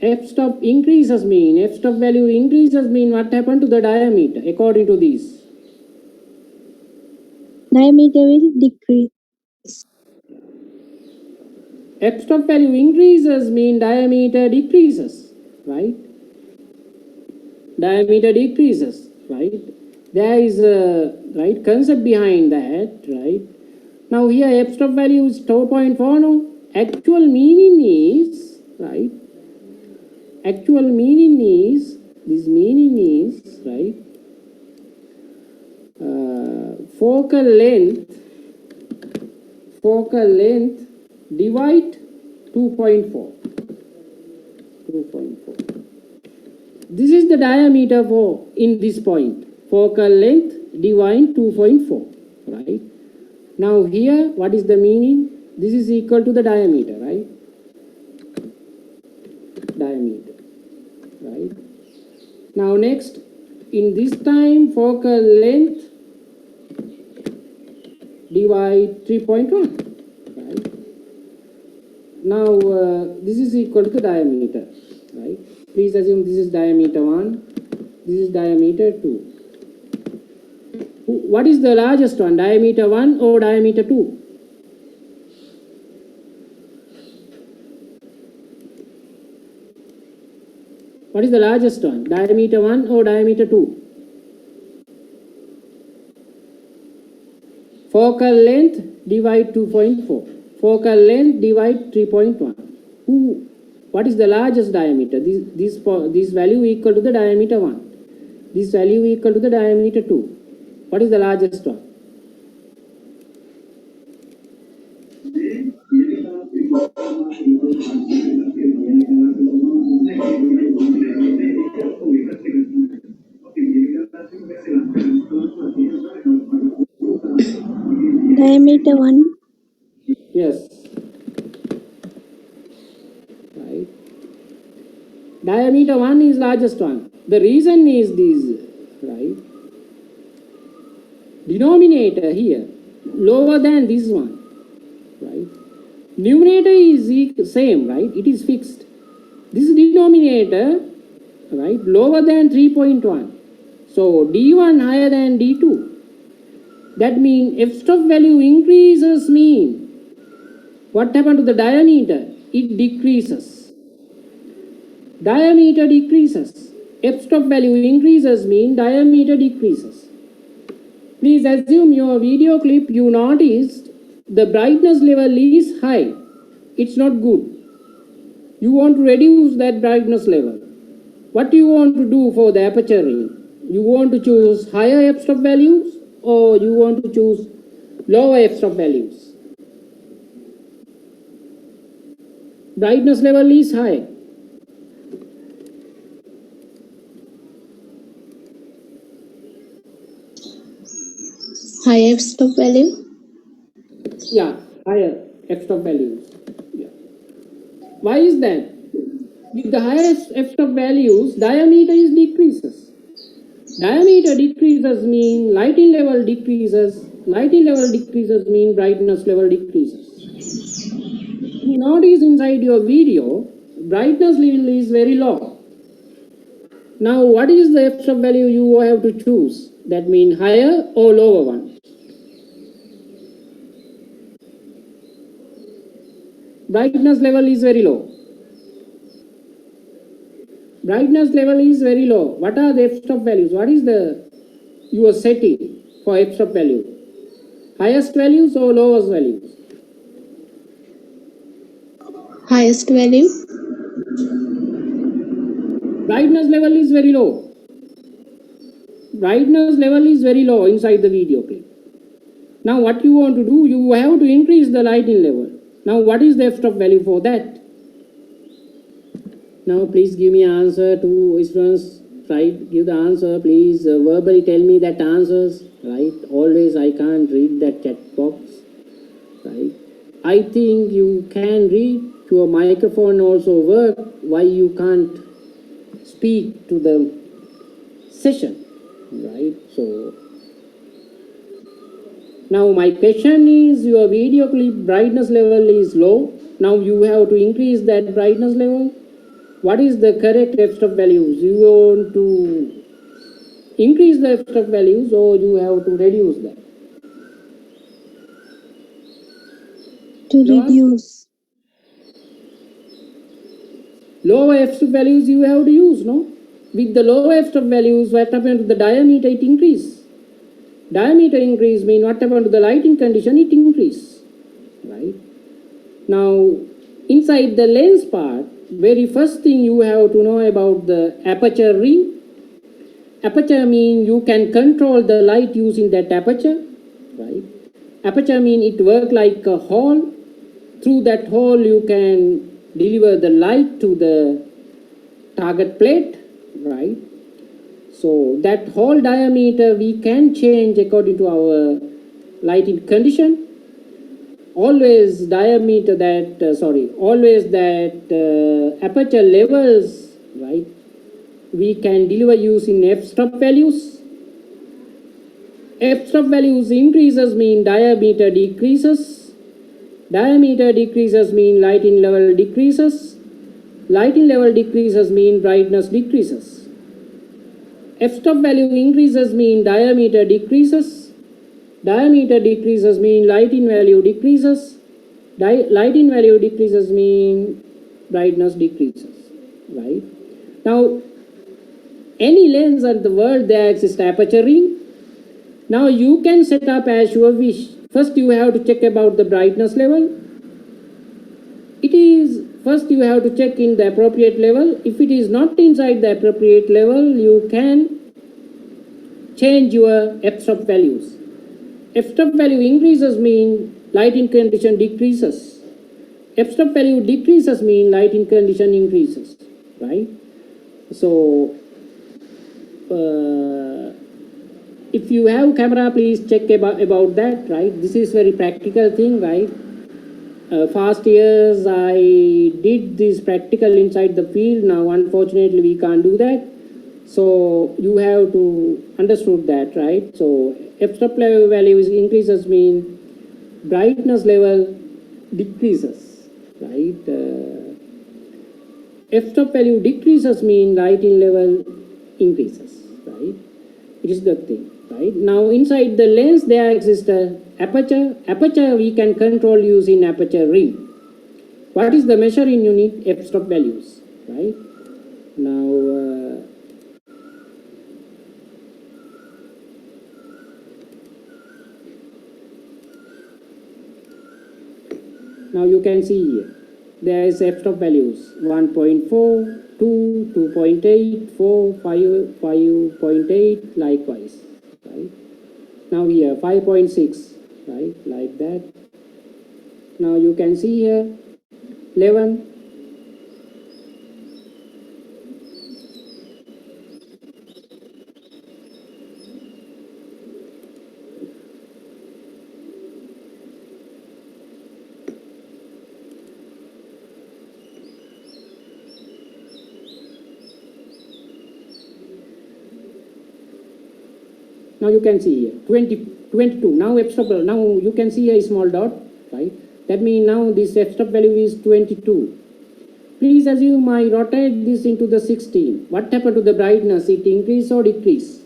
F-stop increases mean, f-stop value increases mean what happened to the diameter according to this? Diameter will decrease. F-stop value increases mean diameter decreases, right? Diameter decreases, right? There is a right concept behind that, right? Now here f-stop value is 2.4 now. Actual meaning is, right? Actual meaning is, this meaning is, right? Focal length divide 2.4. 2.4. This is the diameter for in this point. Focal length divide 2.4, right? Now here, what is the meaning? This is equal to the diameter, right? Diameter, right? Now next, in this time, focal length divide 3.1, right? Now this is equal to the diameter, right? Please assume this is diameter 1, this is diameter 2. What is the largest one, diameter 1 or diameter 2? What is the largest one, diameter 1 or diameter 2? Focal length divide 2.4. focal length divide 3.1. What is the largest diameter? This value equal to the diameter 1. This value equal to the diameter 2. What is the largest one? Diameter 1. Yes. Right. Diameter 1 is largest one. The reason is this, right? Denominator here lower than this one, right? Numerator is same, right? It is fixed. This denominator, right, lower than 3.1. So D1 higher than D2. That means f stop value increases mean what happened to the diameter? It decreases. Diameter decreases. F stop value increases mean diameter decreases. Please assume your video clip you noticed the brightness level is high. It's not good. You want to reduce that brightness level. What do you want to do for the aperture ring? You want to choose higher f-stop values or you want to choose lower f-stop values? Brightness level is high. High f-stop value. Yeah, higher f-stop values. Yeah. Why is that? With the highest f-stop values, diameter is decreases. Diameter decreases mean lighting level decreases. Lighting level decreases mean brightness level decreases. You notice inside your video, brightness level is very low. Now, what is the f-stop value you have to choose? That means higher or lower one. Brightness level is very low. Brightness level is very low. What are the f-stop values? What is your setting for f-stop value? Highest values or lowest values? Highest value. Brightness level is very low. Brightness level is very low inside the video clip. Now what you want to do, you have to increase the lighting level. Now what is the f-stop value for that? Now please give me answer to students, right? Give the answer, please verbally tell me that answers, right? Always I can't read that chat box, right? I think you can read, your microphone also work, why you can't speak to the session, right? So now my question is, your video clip brightness level is low. Now you have to increase that brightness level. What is the correct f-stop values? You want to increase the f-stop values or you have to reduce that? To reduce. Lower f-stop values you have to use, no? With the lower f-stop values, what happened to the diameter? It increase. Diameter increase mean what happened to the lighting condition? It increase, right? Now, inside the lens part, very first thing you have to know about the aperture ring. Aperture mean you can control the light using that aperture, right? Aperture mean it work like a hole. Through that hole you can deliver the light to the target plate, right? So that hole diameter we can change according to our lighting condition. Always diameter that, always that aperture levels, right? We can deliver using f-stop values. F-stop values increases mean diameter decreases. Diameter decreases mean lighting level decreases. Lighting level decreases mean brightness decreases. F-stop value increases mean diameter decreases. Diameter decreases mean lighting value decreases. Lighting value decreases mean brightness decreases, right? Now, any lens at the world there exists aperture ring. Now you can set up as your wish. First you have to check about the brightness level. it is, first you have to check in the appropriate level. If it is not inside the appropriate level, you can change your f-stop values. F-stop value increases mean lighting condition decreases. F-stop value decreases mean lighting condition increases, right? So if you have camera, please check about that, right? This is very practical thing, right? Past years I did this practical inside the field. Now unfortunately we can't do that, so you have to understood that, right? So f-stop level values increases mean brightness level decreases, right? F-stop value decreases mean lighting level increases, right? It is the thing, right? Now inside the lens there exists a aperture. Aperture we can control using aperture ring. What is the measuring unit? F-stop values, right? Now you can see here, there is f-stop values 1.4, 2, 2.8, 4, 5, 5.8, likewise, right? Now here 5.6, right, like that. Now you can see here 11, now you can see here 20, 22. Now f-stop, now you can see a small dot, right? That means now this f-stop value is 22. Please assume I rotate this into the 16. What happened to the brightness? It increase or decrease?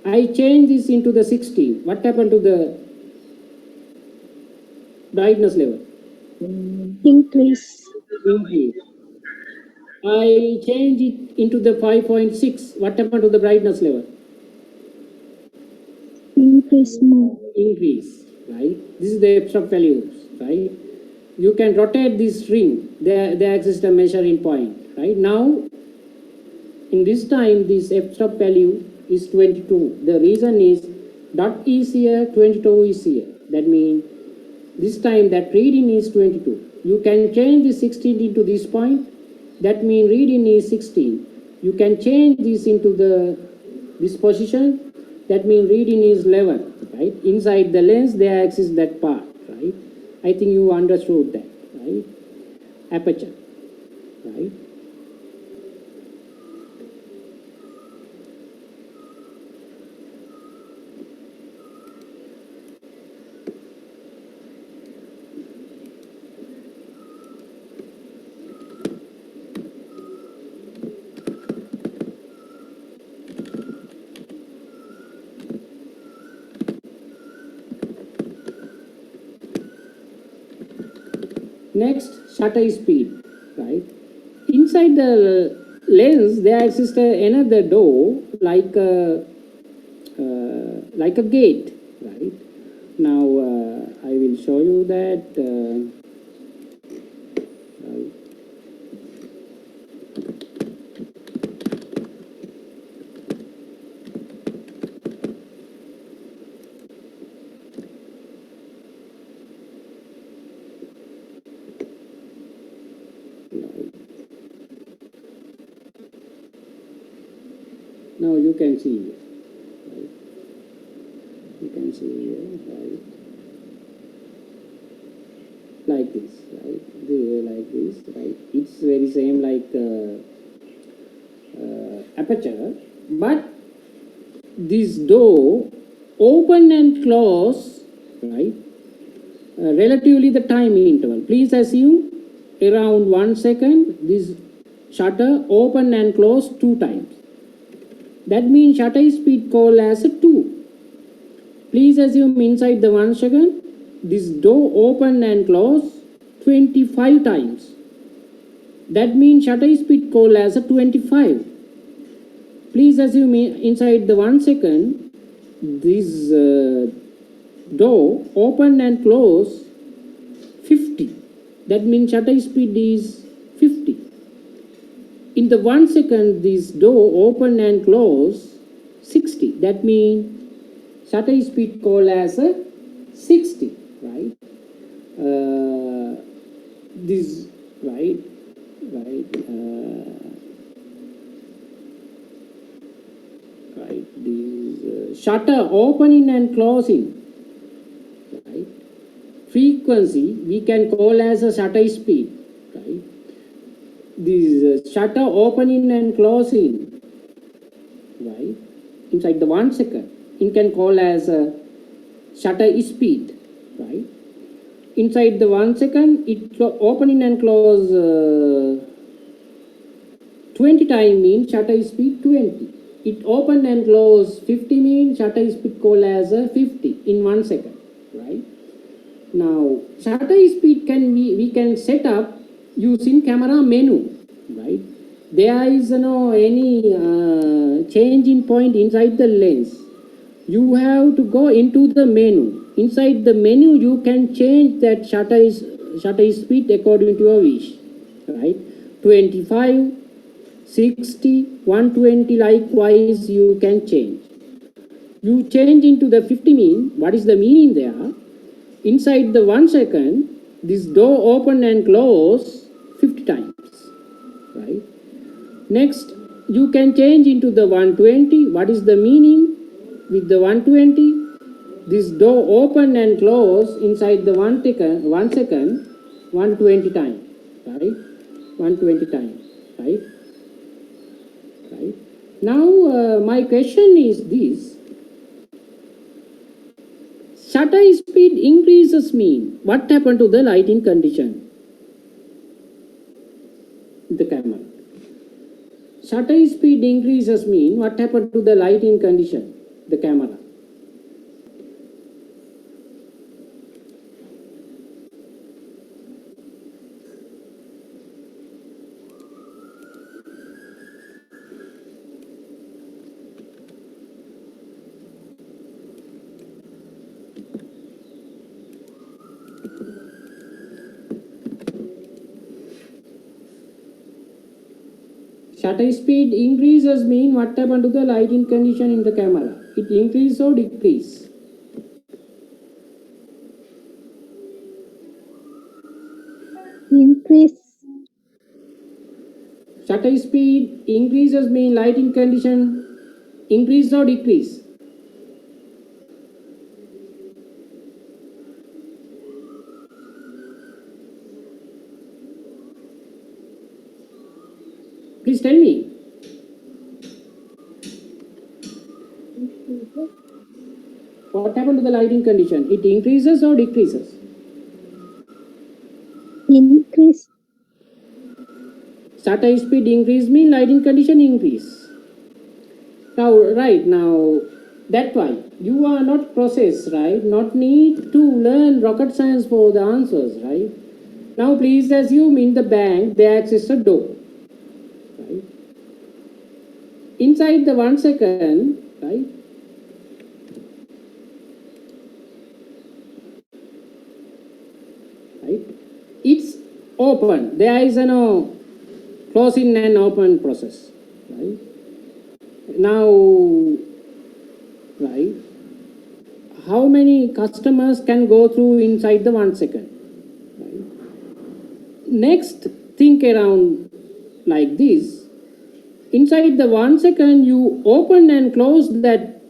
I change this into the 16. What happened to the brightness level? Increase. Increase. I change it into the 5.6. What happened to the brightness level? Increase more. Increase, right? This is the f-stop values, right? You can rotate this ring. There exists a measuring point, right? Now, in this time, this f-stop value is 22. The reason is dot is here, 22 is here. That means this time that reading is 22. You can change the 16 into this point. That means reading is 16. You can change this into this position. That means reading is 11, right? Inside the lens, there exists that part, right? I think you understood that, right? Aperture, right? Next, shutter speed, right? Inside the lens, there exists another door like a gate, right? Now I will show you that. Now you can see here, right? You can see here, right? Like this, right? Like this, right? It's very same like aperture, but this door open and close, right? Relatively the time interval. Please assume around 1 second this shutter open and close 2 times. That means shutter speed called as a 2. Please assume inside the 1 second this door open and close 25 times. That means shutter speed called as a 25. Please assume inside the 1 second this door open and close 50 That means shutter speed is 50. In the 1 second, this door open and close 60. That means shutter speed called as a 60, right? This, right, right, right, this shutter opening and closing, right? Frequency we can call as a shutter speed, right? This shutter opening and closing, right, inside the 1 second, it can call as a shutter speed, right? Inside the 1 second, it opening and close 20 time means shutter speed 20. It open and close 50 means shutter speed call as a 50 in 1 second, right? Now shutter speed can be, we can set up using camera menu, right? There is no any changing point inside the lens. You have to go into the menu. Inside the menu, you can change that shutter speed according to your wish, right? 25, 60, 120, likewise you can change. You change into the 50 mean, what is the meaning there? Inside the 1 second, this door open and close 50 times, right? Next, you can change into the 120. What is the meaning with the 120? This door open and close inside the 1 second, 120 times, right? 120 times, right? Right. Now, my question is this. Shutter speed increases mean what happened to the lighting condition? The camera. Shutter speed increases mean what happened to the lighting condition? The camera. Shutter speed increases mean what happened to the lighting condition in the camera? It increase or decrease? Increase. Shutter speed increases mean lighting condition increase or decrease? Please tell me. What happened to the lighting condition? It increases or decreases? Increase. Shutter speed increase mean lighting condition increase. Now, right now, that's why you are not process, right? Not need to learn rocket science for the answers, right? Now, please assume in the bank there exists a door, right? Inside the 1 second, right? Right? It's open. There is no closing and open process, right? Now, right? How many customers can go through inside the 1 second? Right? Next, think around like this. Inside the 1 second, you open and close that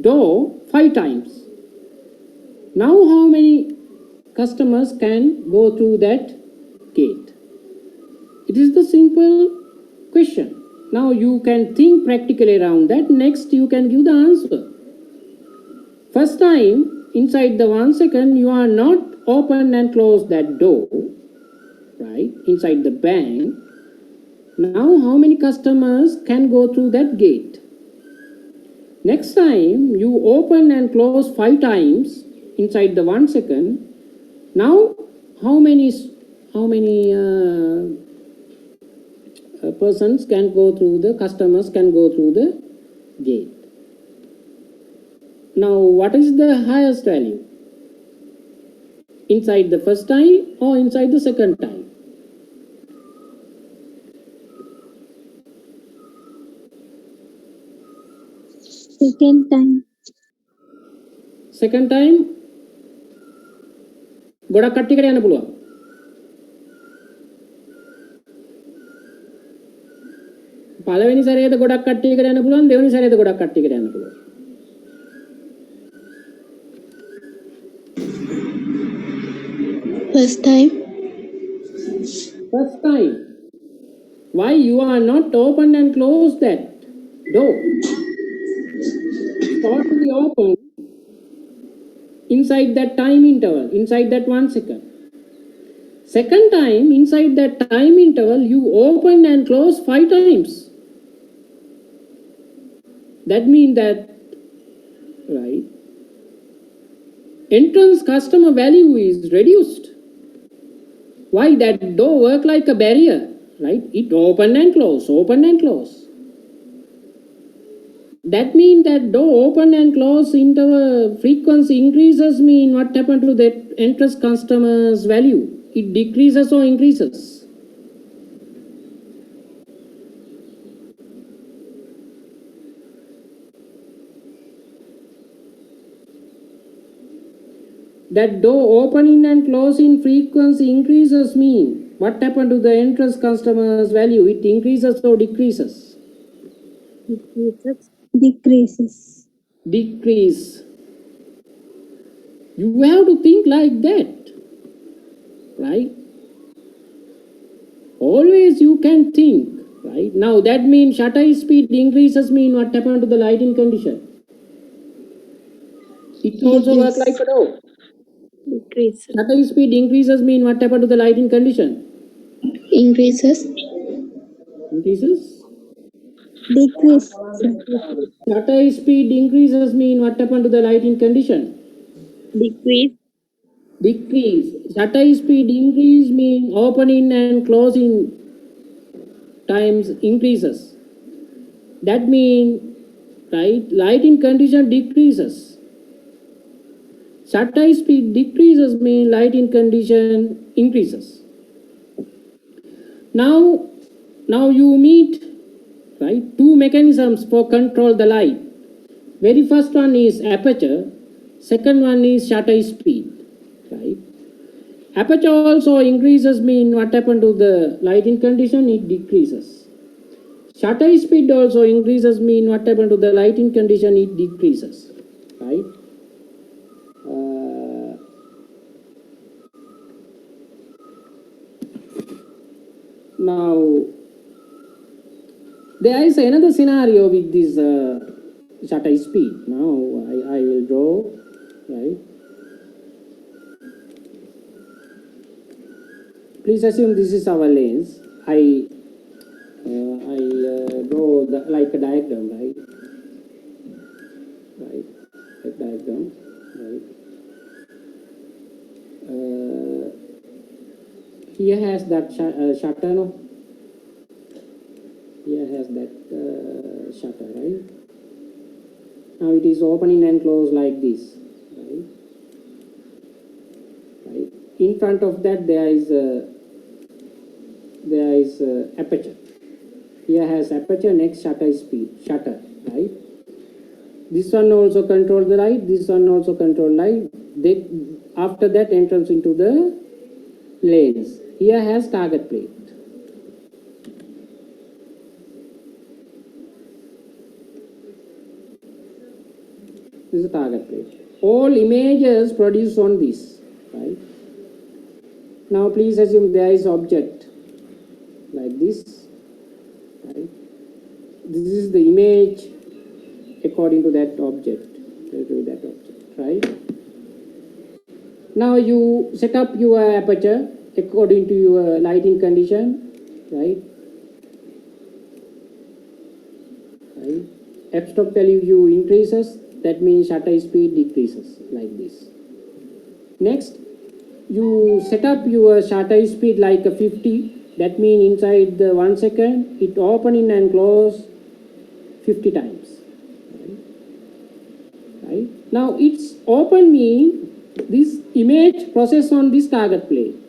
door 5 times. Now, how many customers can go through that gate? It is the simple question. Now, you can think practically around that. Next, you can give the answer. First time, inside the 1 second, you are not open and close that door, right, inside the bank. Now, how many customers can go through that gate? Next time, you open and close 5 times inside the 1 second. Now, how many persons can go through the, customers can go through the gate? Now, what is the highest value? Inside the first time or inside the second time? Second time. Second time ගොඩක් කට්ටියකට යන්න පුළුවන්. පළවෙනි සැරේද ගොඩක් කට්ටියකට යන්න පුළුවන්, දෙවෙනි සැරේද ගොඩක් කට්ටියකට යන්න පුළුවන්. First time. First time. Why you are not open and close that door? Totally open inside that time interval, inside that 1 second. Second time, inside that time interval, you open and close 5 times. That means that, right, entrance customer value is reduced. Why? That door work like a barrier, right? It open and close, open and close. That means that door open and close interval frequency increases mean what happened to that entrance customer's value? It decreases or increases? That door opening and closing frequency increases mean what happened to the entrance customer's value? It increases or decreases? Decreases. Decrease. You have to think like that, right? Always you can think, right? Now that means shutter speed increases mean what happened to the lighting condition? It also works like a door. Decreases. Shutter speed increases mean what happened to the lighting condition? Increases. Increases. Decrease. Shutter speed increases mean what happened to the lighting condition? Decrease. Decrease. Shutter speed increase mean opening and closing times increases. That mean, right, lighting condition decreases. Shutter speed decreases mean lighting condition increases. Now you meet, right, two mechanisms for control the light. Very first one is aperture, second one is shutter speed, right? Aperture also increases mean what happened to the lighting condition? It decreases. Shutter speed also increases mean what happened to the lighting condition? It decreases, right? Now there is another scenario with this shutter speed. Now I will draw, right? Please assume this is our lens. I draw like a diagram, right? Right, like diagram, right? Here has that shutter, no? Here has that shutter, right? Now it is opening and close like this, right? Right. In front of that there is aperture. Here has aperture, next shutter speed, shutter, right? This one also control the light, this one also control light. They, after that entrance into the lens. Here has target plate. This is a target plate. All images produced on this, right? Now please assume there is object like this, right? This is the image according to that object, right? Now you set up your aperture according to your lighting condition, right? Right. F-stop value you increases, that means shutter speed decreases like this. Next, you set up your shutter speed like a 50, that means inside the 1 second it opening and close 50 times. Right? Now it's open mean this image process on this target plane.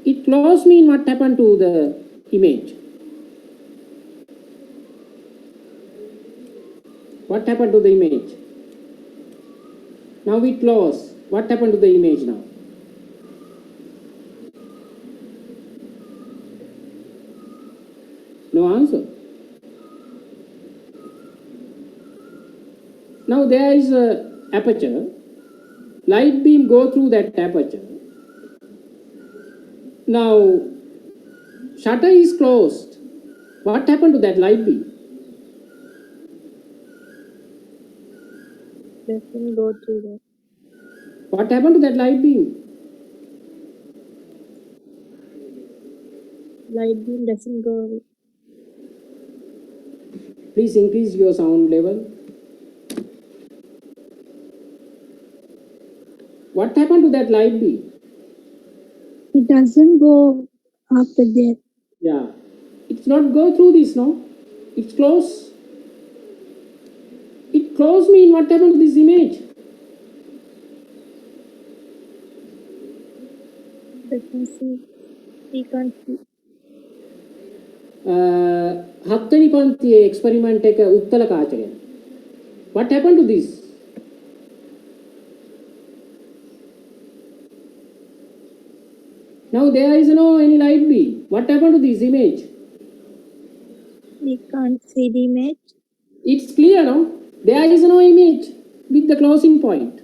It close mean what happened to the image? What happened to the image? Now it close. What happened to the image now? No answer. Now there is a aperture. Light beam go through that aperture. Now shutter is closed. What happened to that light beam? Doesn't go through that. What happened to that light beam? Light beam doesn't go. Please increase your sound level. What happened to that light beam? It doesn't go after that. Yeah, it's not go through this, no? It's close. It close mean what happened to this image? Doesn't see. We can't see. හත්වෙනි පන්තියේ experiment එක උත්තල කාච ගැන. What happened to this? Now there is no any light beam. What happened to this image? We can't see the image. It's clear, no? There is no image with the closing point.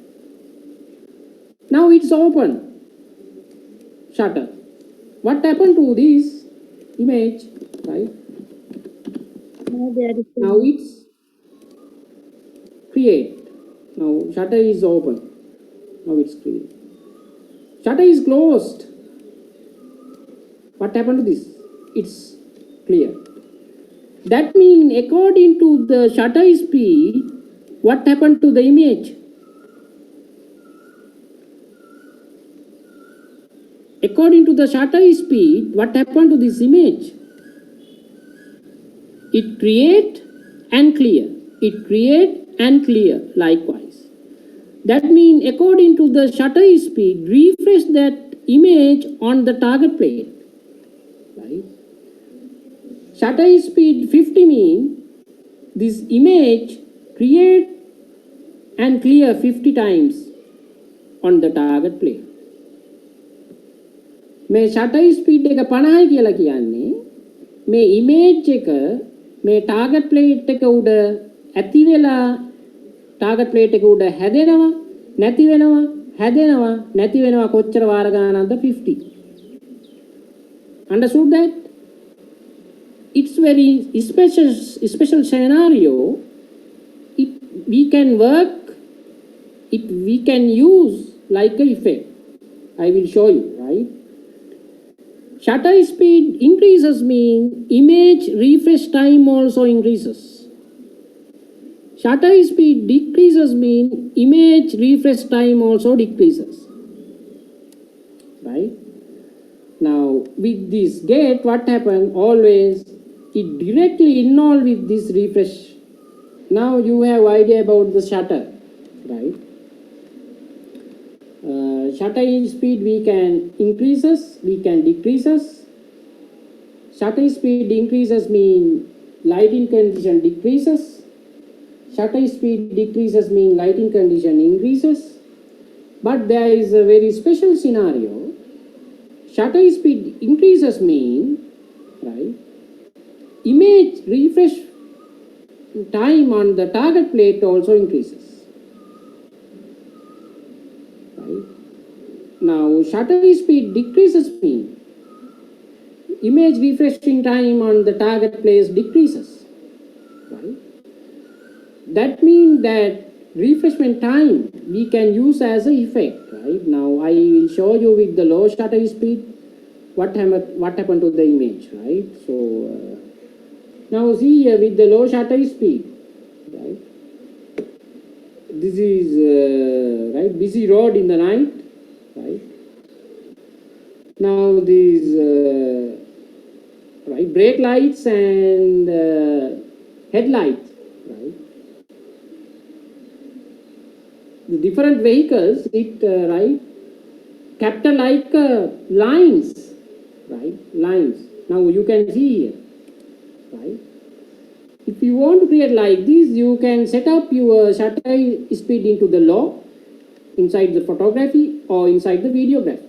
Now it's open. Shutter. What happened to this image? Right? Now there is. Now it's create. Now shutter is open. Now it's create. Shutter is closed. What happened to this? It's clear. That means according to the shutter speed, what happened to the image? According to the shutter speed, what happened to this image? It create and clear. It create and clear likewise. That means according to the shutter speed, refresh that image on the target plane. Right? Shutter speed 50 means this image create and clear 50 times on the target plane. මේ shutter speed එක 50යි කියලා කියන්නේ මේ image එක මේ target plate එක උඩ ඇති වෙලා target plate එක උඩ හැදෙනවා නැති වෙනවා හැදෙනවා නැති වෙනවා කොච්චර වාර ගණනක්ද 50. Understood that? It's very special scenario. We can work it, we can use like a effect. I will show you, right? Shutter speed increases mean image refresh time also increases. Shutter speed decreases mean image refresh time also decreases. Right? Now with this gate, what happened? Always it directly involved with this refresh. Now you have idea about the shutter, right? Shutter speed we can increases, we can decreases. Shutter speed increases mean lighting condition decreases. Shutter speed decreases mean lighting condition increases. But there is a very special scenario. Shutter speed increases mean, right, image refresh time on the target plate also increases. Right? Now shutter speed decreases mean image refreshing time on the target plate decreases. Right? That means that refreshment time we can use as an effect. Right? Now I will show you with the low shutter speed what happened to the image. Right? So now see here with the low shutter speed. Right? This is right, busy road in the night. Right? Now these right, brake lights and headlights. Right? The different vehicles, it right, capture like lines, right? Lines. Now you can see here, right? If you want to create like this, you can set up your shutter speed into the low inside the photography or inside the videography.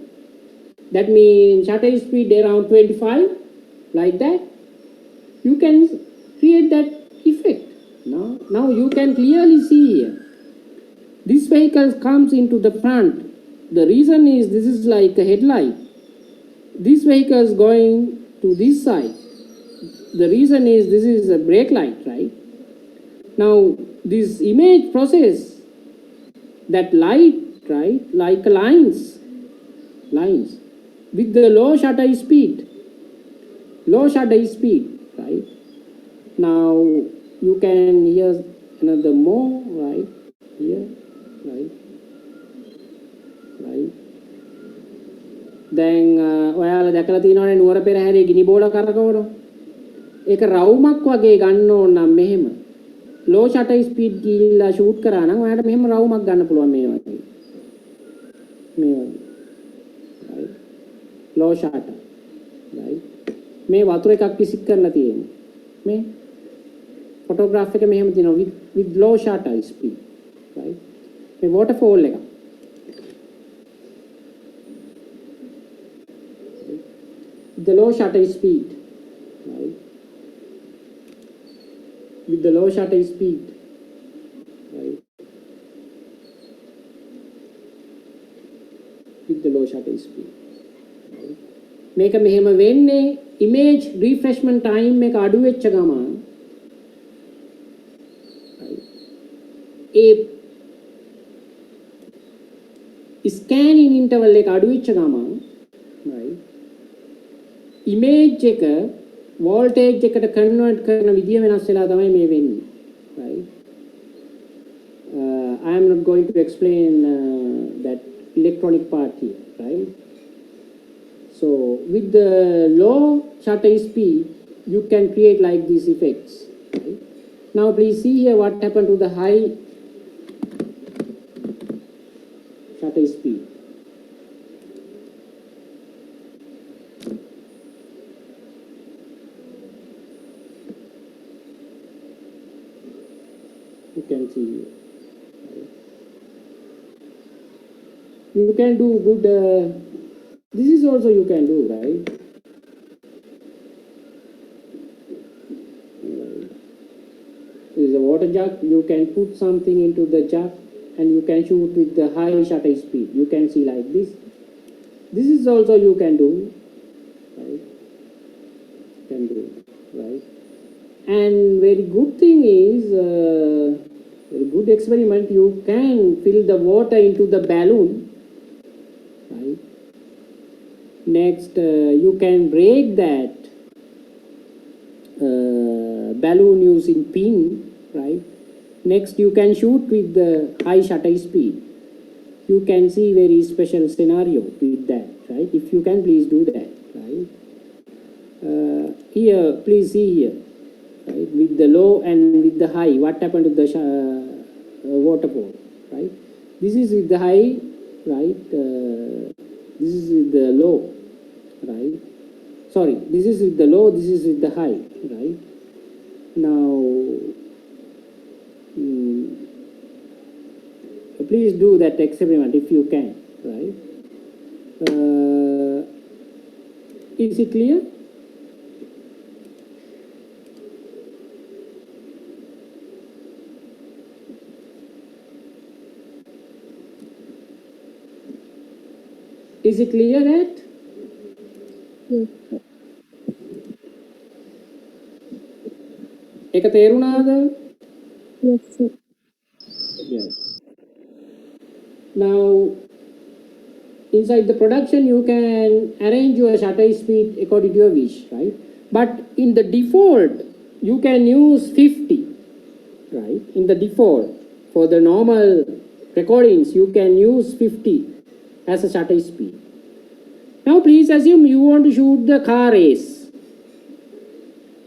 That means shutter speed around 25, like that. You can create that effect. Now you can clearly see here. This vehicle comes into the front. The reason is this is like a headlight. This vehicle is going to this side. The reason is this is a brake light, right? Now this image process, that light, right, like lines with the low shutter speed, right? Now you can hear another more, right here, right. දැන් ඔයාලා දැකලා තියෙනවනේ නුවර පෙරහැරේ ගිනි බෝල කරකවනවා. ඒක රවුමක් වගේ ගන්න ඕන නම් මෙහෙම low shutter speed ගිහිල්ලා shoot කරා නම් ඔයාලට මෙහෙම රවුමක් ගන්න පුළුවන් මේ වගේ. right. low shutter, right. මේ වතුර එකක් විසික් කරලා තියෙන්නේ. මේ photograph එක මෙහෙම තියෙනවා with low shutter speed, right. මේ waterfall එක. The low shutter speed, right? With the low shutter speed, right? With the low shutter speed, right? මේක මෙහෙම වෙන්නේ image refreshment time එක අඩු වෙච්ච ගමන්, right? ඒ scanning interval එක අඩු වෙච්ච ගමන්, right? image එක voltage එකට convert කරන විදිය වෙනස් වෙලා තමයි මේ වෙන්නේ, right. I am not going to explain that electronic part here, right. So with the low shutter speed you can create like these effects, right. Now please see here what happened to the high shutter speed. You can see here. You can do good, this is also you can do, right. This is a water jug. You can put something into the jug and you can shoot with the high shutter speed. You can see like this. This is also you can do, right. Can do, right. And very good thing is, very good experiment, you can fill the water into the balloon, right. Next you can break that balloon using pin, right. Next you can shoot with the high shutter speed. You can see very special scenario with that, right. If you can, please do that, right. Here please see here, right, with the low and with the high, what happened to the waterfall, right. This is with the high, right. This is with the low, right. Sorry, this is with the low, this is with the high, right. Now please do that experiment if you can, right. Is it clear? Is it clear that? Yes, sir. එක තේරුණාද? Yes, sir. Yes. Now inside the production you can arrange your shutter speed according to your wish, right. But in the default you can use 50, right. In the default for the normal recordings you can use 50 as a shutter speed. Now please assume you want to shoot the car race.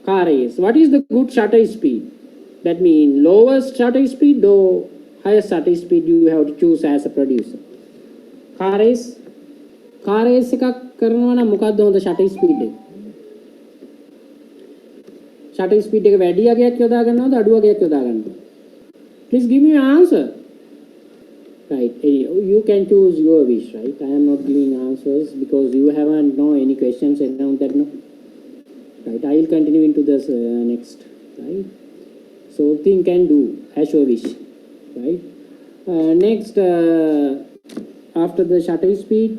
What is the good shutter speed? That means lowest shutter speed or highest shutter speed you have to choose as a producer. Car race, car race එකක් කරනවා නම් මොකක්ද හොඳ shutter speed එක? shutter speed එක වැඩි අගයක් යොදා ගන්නවද අඩු අගයක් යොදා ගන්නවද? Please give me an answer. Right, you can choose your wish, right? I am not giving answers because you haven't know any questions around that, no? Right, I will continue into this next, right? So think and do as your wish, right? Next, after the shutter speed,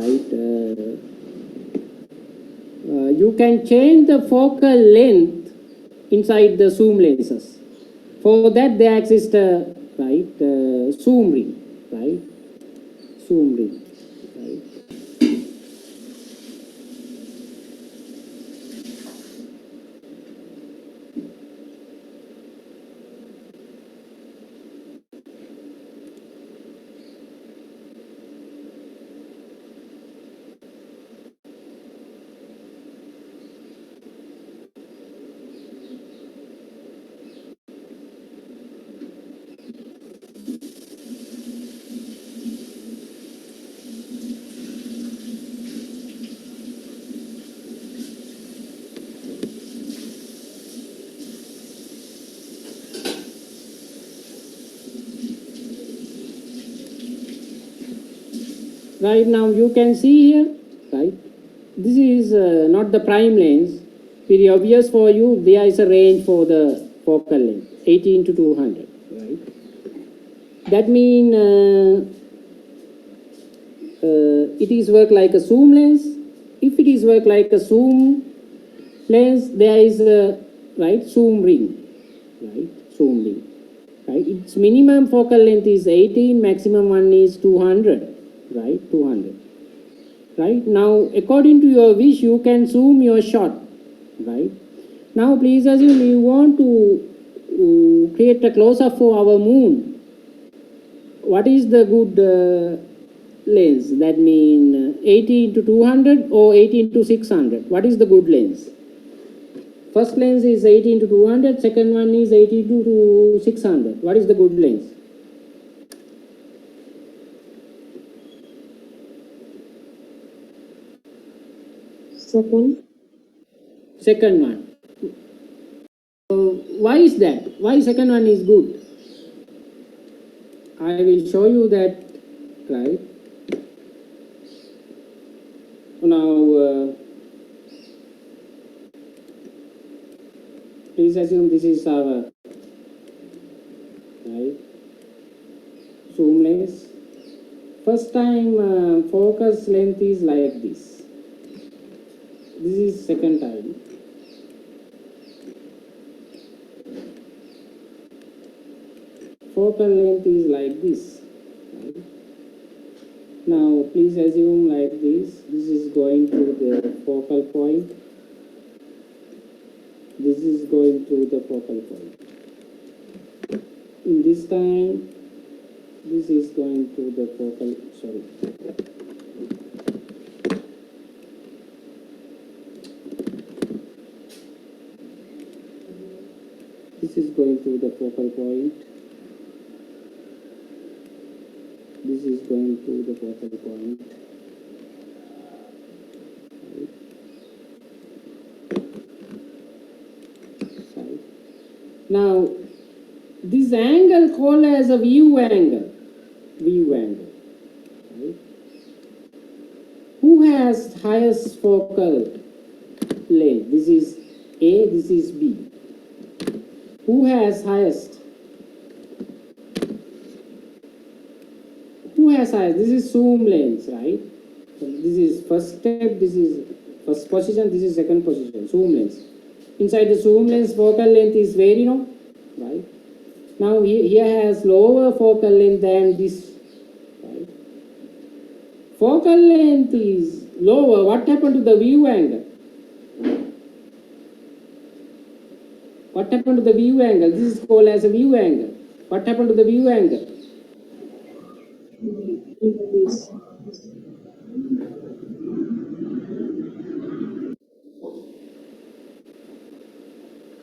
right, you can change the focal length inside the zoom lenses. For that there exists right, zoom ring, right? Zoom ring, right? Right, now you can see here, right, this is not the prime lens. Very obvious for you, there is a range for the focal length, 18 to 200, right? That means it is work like a zoom lens. If it is work like a zoom lens, there is a, right, zoom ring, right, zoom ring, right? Its minimum focal length is 18, maximum one is 200, right, 200. Right, now according to your wish you can zoom your shot, right? Now please assume you want to create a close-up for our moon. What is the good lens? That means 18 to 200 or 18 to 600. What is the good lens? First lens is 18 to 200, second one is 82 to 600. What is the good lens? Second one. Why is that? Why second one is good? I will show you that, right? Now, please assume this is our, right, zoom lens. First time focus length is like this. This is second time. Focal length is like this, right? Now please assume like this. This is going to the focal point. This is going to the focal point. In this time, this is going to the focal, sorry. This is going to the focal point. This is going to the focal point. Right. Now, this angle called as a view angle. View angle. Right. Who has highest focal length? This is A, this is B. Who has highest? Who has highest? This is zoom lens, right? So this is first step, this is first position, this is second position, zoom lens. Inside the zoom lens, focal length is very low, right? Now here has lower focal length than this, right? Focal length is lower. What happened to the view angle? What happened to the view angle? This is called as a view angle. What happened to the view angle?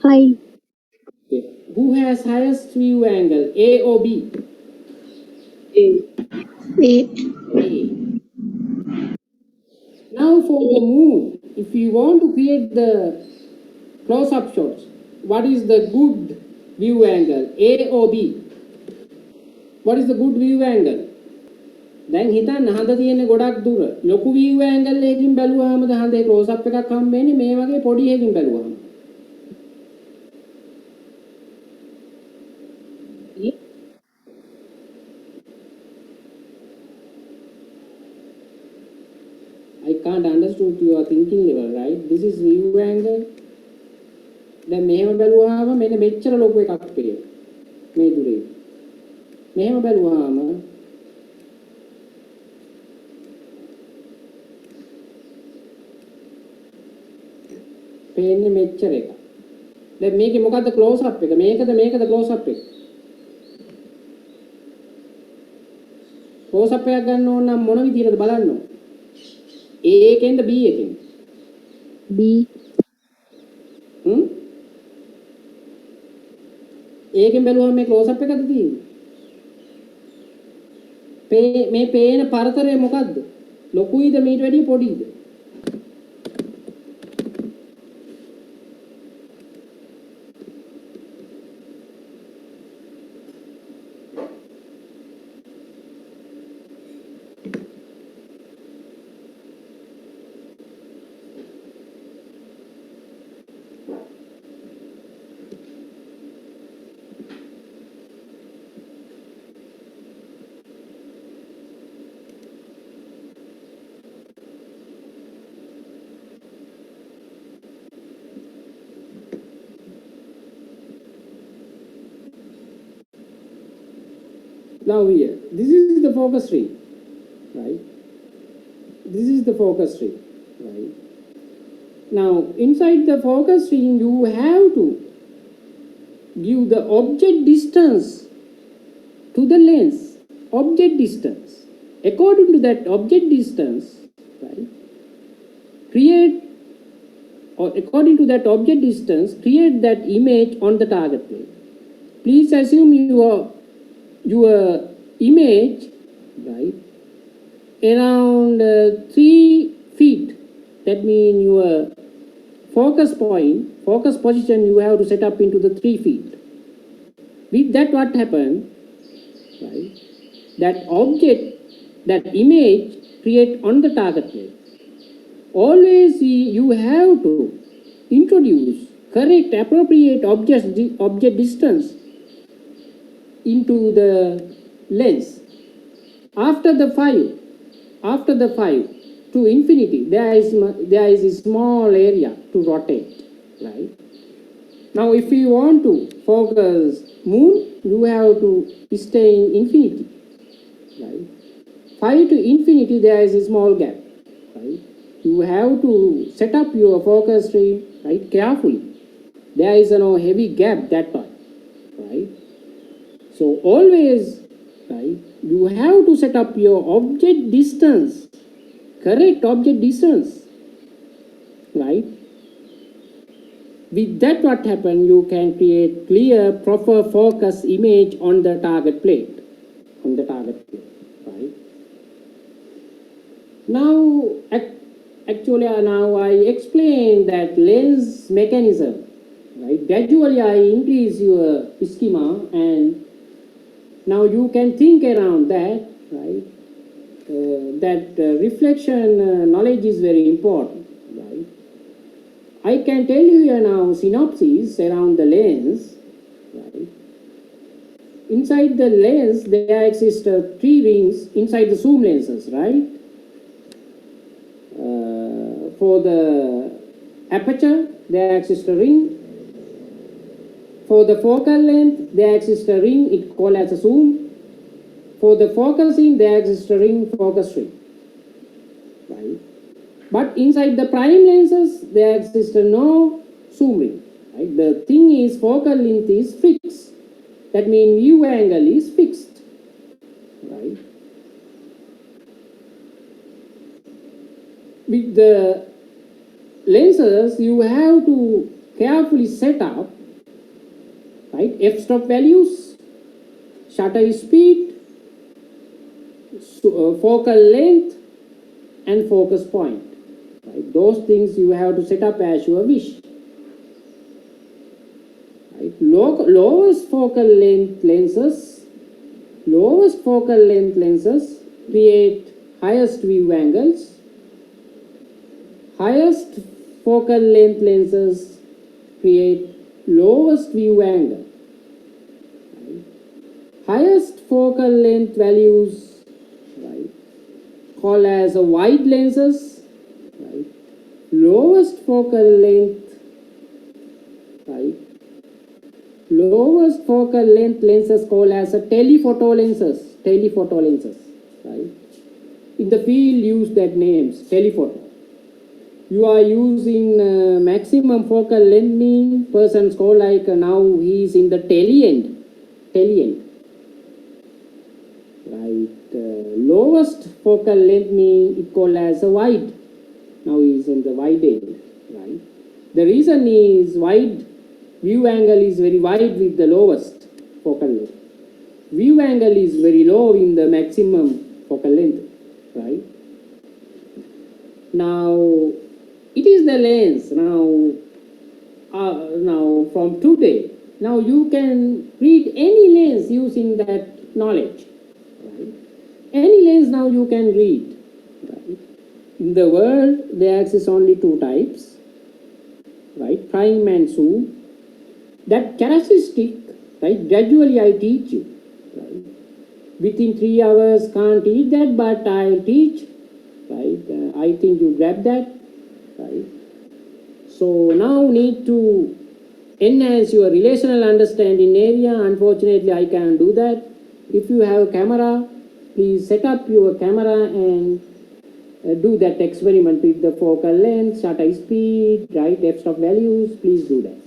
High. Okay. Who has highest view angle? A or B? A. A. for the moon, if you want to create the close-up shots, what is the good view angle, A or B? What is the good view angle? දැන් හිතන්න හඳ තියෙන ගොඩක් දුර ලොකු view angle එකකින් බැලුවාමද හඳේ close up එකක් හම්බෙන්නේ මේ වගේ පොඩි එකකින් බැලුවාම I can't understand your thinking level, right? This is view angle. දැන් මෙහෙම බැලුවාම මෙන්න මෙච්චර ලොකු එකක් පේනවා මේ දුරේ. මෙහෙම බැලුවාම පේන්නේ මෙච්චර එක. දැන් මේකේ මොකද්ද ක්ලෝස් අප් එක? මේකද ක්ලෝස් අප් එක? ක්ලෝස් අප් එකක් ගන්න ඕන නම් මොන විදිහටද බලන්න ඕන? A එකෙන්ද B එකෙන්ද? B. A එකෙන් බැලුවම මේ ක්ලෝස් අප් එකද තියෙන්නේ? මේ පේන පරතරය මොකද්ද? ලොකුයිද මීට වැඩිය පොඩිද? Now here, this is the focus ring, right? This is the focus ring, right? Now, inside the focus ring, you have to give the object distance to the lens, object distance. According to that object distance, right, according to that object distance, create that image on the target plane. Please assume your image, right, around 3 feet. That means your focus point, focus position, you have to set up into the 3 feet. With that, what happened, right, that object, that image create on the target plane. Always you have to introduce correct appropriate object distance into the lens. After the 5 to infinity, there is a small area to rotate, right? Now if you want to focus moon, you have to stay in infinity, right? 5 to infinity, there is a small gap, right? You have to set up your focus ring, right, carefully. There is no heavy gap that time, right? So always, right, you have to set up your object distance, correct object distance, right? With that, what happen, you can create clear, proper focus image on the target plate, right? Now, actually, now I explain that lens mechanism, right? Gradually, I increase your schema, and now you can think around that, right? Reflection knowledge is very important, right? I can tell you here now synopsis around the lens, right? Inside the lens, there exist 3 rings inside the zoom lenses, right? For the aperture, there exists a ring. For the focal length, there exists a ring, it called as a zoom. For the focusing, there exists a ring, focus ring, right? But inside the prime lenses, there exists no zoom ring, right? The thing is, focal length is fixed. That means view angle is fixed, right? With the lenses, you have to carefully set up, right, f-stop values, shutter speed, focal length, and focus point. Right? Those things you have to set up as your wish. Right? Lowest focal length lenses create highest view angles. Highest focal length lenses create lowest view angle. Right? Highest focal length values, right, called as a wide lenses. Right? Lowest focal length, right? Lowest focal length lenses called as a telephoto lenses. Right? In the field, use that names telephoto. You are using maximum focal length mean person's called like now he is in the tele end. Right? Lowest focal length mean it called as a wide. Now he is in the wide end. Right? The reason is wide view angle is very wide with the lowest focal length. View angle is very low in the maximum focal length. Right? Now it is the lens. Now from today, now you can read any lens using that knowledge. Right? Any lens now you can read. Right? In the world, there exists only two types, right? Prime and zoom. That characteristic, right? Gradually I teach you. Right? Within 3 hours, can't teach that, but I'll teach. Right? I think you grab that. Right? So now need to enhance your relational understanding area. Unfortunately, I can't do that. If you have a camera, please set up your camera and do that experiment with the focal length, shutter speed, right, f-stop values. Please do that.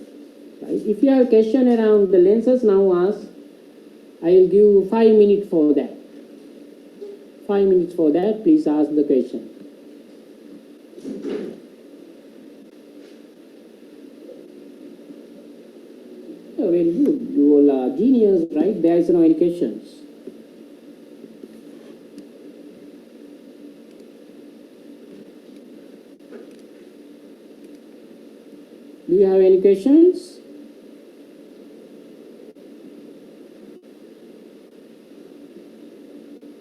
Right? If you have a question around the lenses, now ask. I will give you 5 minutes for that. 5 minutes for that. Please ask the question. Oh, very good. You all are genius, right? There is no any questions. Do you have any questions?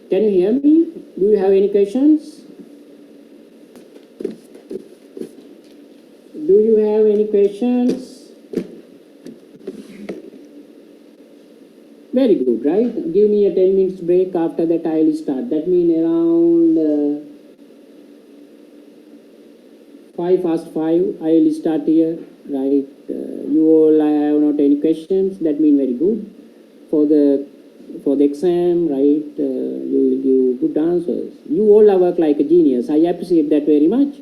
Can you hear me? Do you have any questions? Do you have any questions? Very good, right? Give me a 10 minutes break. After that, I will start. That means around 5:05, I will start here, right? You all have not any questions. That means very good. For the exam, right? You will give good answers. You all are work like a genius. I appreciate that very much.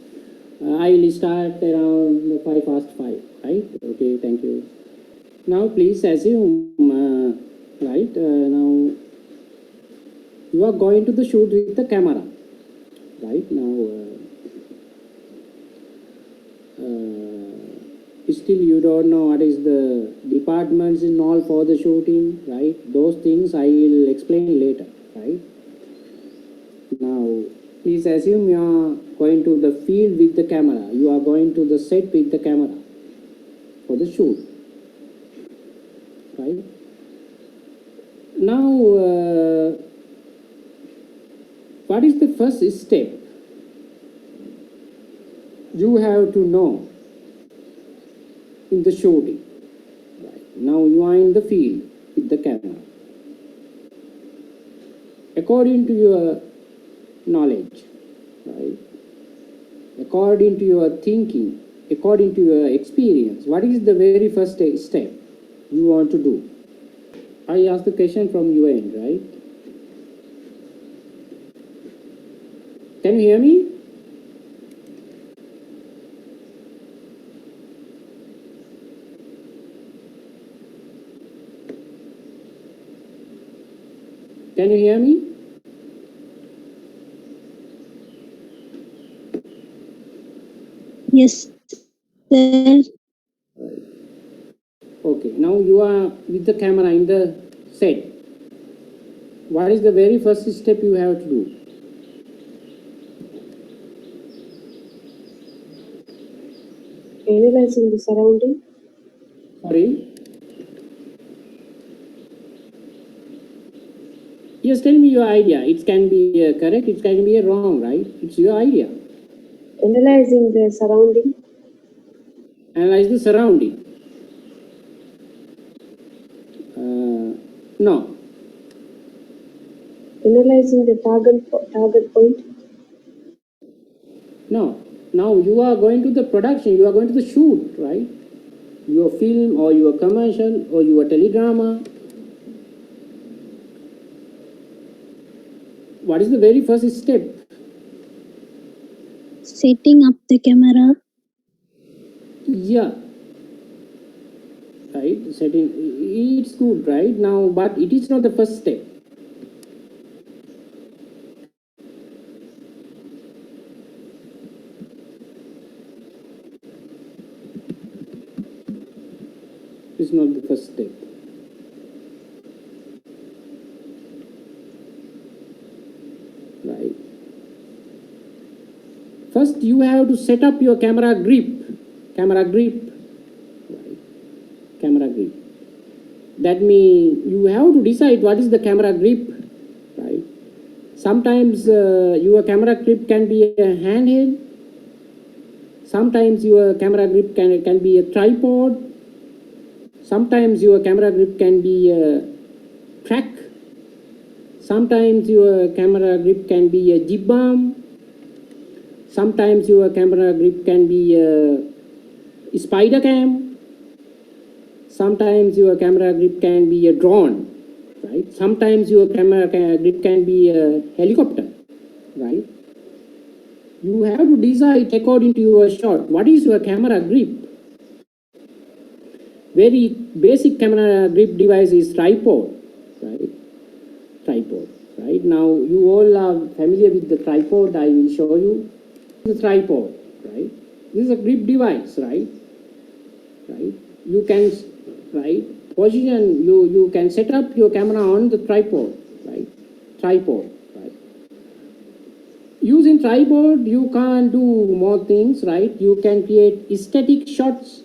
I will start around 5:05, right? Okay, thank you. Now, please assume, right? Now, you are going to the shoot with the camera, right? Now, still you don't know what is the departments and all for the shooting, right? Those things I will explain later, right? Now, please assume you are going to the field with the camera. You are going to the set with the camera for the shoot, right? Now, what is the first step? You have to know in the shooting. Right. Now you are in the field with the camera. According to your knowledge, right? According to your thinking, according to your experience, what is the very first step you want to do? I asked the question from your end, right? Can you hear me? Can you hear me? Yes, sir. Okay, now you are with the camera in the set. What is the very first step you have to do? Analyzing the surrounding. Sorry. Just tell me your idea. It can be correct, it can be wrong, right? It's your idea. Analyzing the surrounding. Analyze the surrounding. No. Analyzing the target point. No. Now you are going to the production, you are going to the shoot, right? Your film or your commercial or your teledrama. What is the very first step? Setting up the camera. Yeah. Right? Setting, it's good, right? Now, but it is not the first step. It's not the first step. Right. First, you have to set up your camera grip. Camera grip. Right. Camera grip. That means you have to decide what is the camera grip. Right. Sometimes your camera grip can be a handheld. Sometimes your camera grip can be a tripod. Sometimes your camera grip can be a track. Sometimes your camera grip can be a jib arm. Sometimes your camera grip can be a spider cam. Sometimes your camera grip can be a drone, right? Sometimes your camera grip can be a helicopter, right? You have to decide according to your shot. What is your camera grip? Very basic camera grip device is tripod, right? Tripod, right? Now you all are familiar with the tripod. I will show you the tripod, right? This is a grip device, right? Right? You can, right, position, you can set up your camera on the tripod, right? Tripod, right? Using tripod, you can do more things, right? You can create static shots,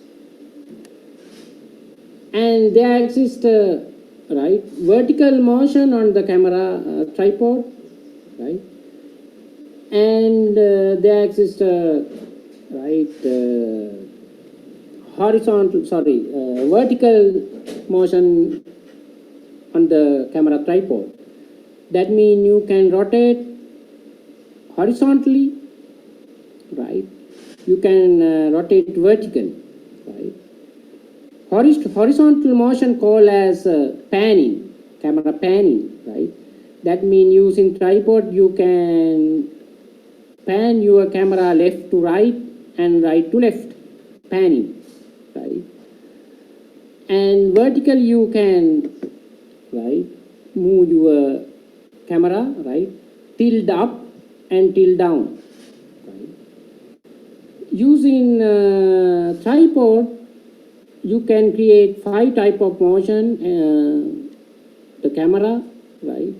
and there exists, right, vertical motion on the camera tripod, right? And there exists, right, horizontal, sorry, vertical motion on the camera tripod. That means you can rotate horizontally, right? You can rotate vertically, right? Horizontal motion called as panning, camera panning, right? That means using tripod you can pan your camera left to right and right to left, panning, right? And vertical you can, right, move your camera, right, tilt up and tilt down, right? Using tripod you can create 5 type of motion the camera, right?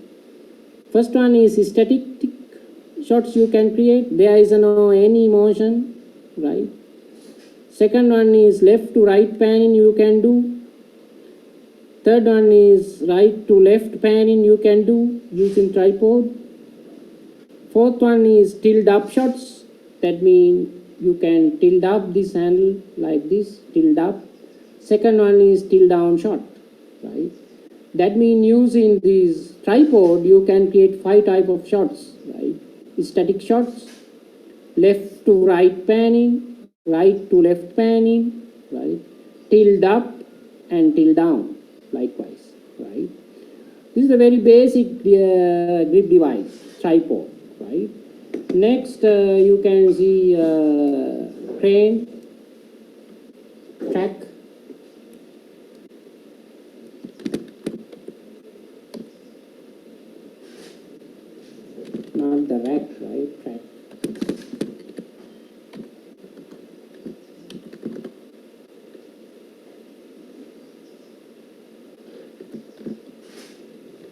First one is static shots you can create, there is no any motion, right? Second one is left to right panning you can do. Third one is right to left panning you can do using tripod. Fourth one is tilt up shots, that means you can tilt up this handle like this, tilt up. Second one is tilt down shot, right? That means using this tripod you can create 5 type of shots, right? Static shots, left to right panning, right to left panning, right? Tilt up and tilt down likewise, right? This is a very basic grip device, tripod, right? Next you can see crane, track, not the rack, right? Track.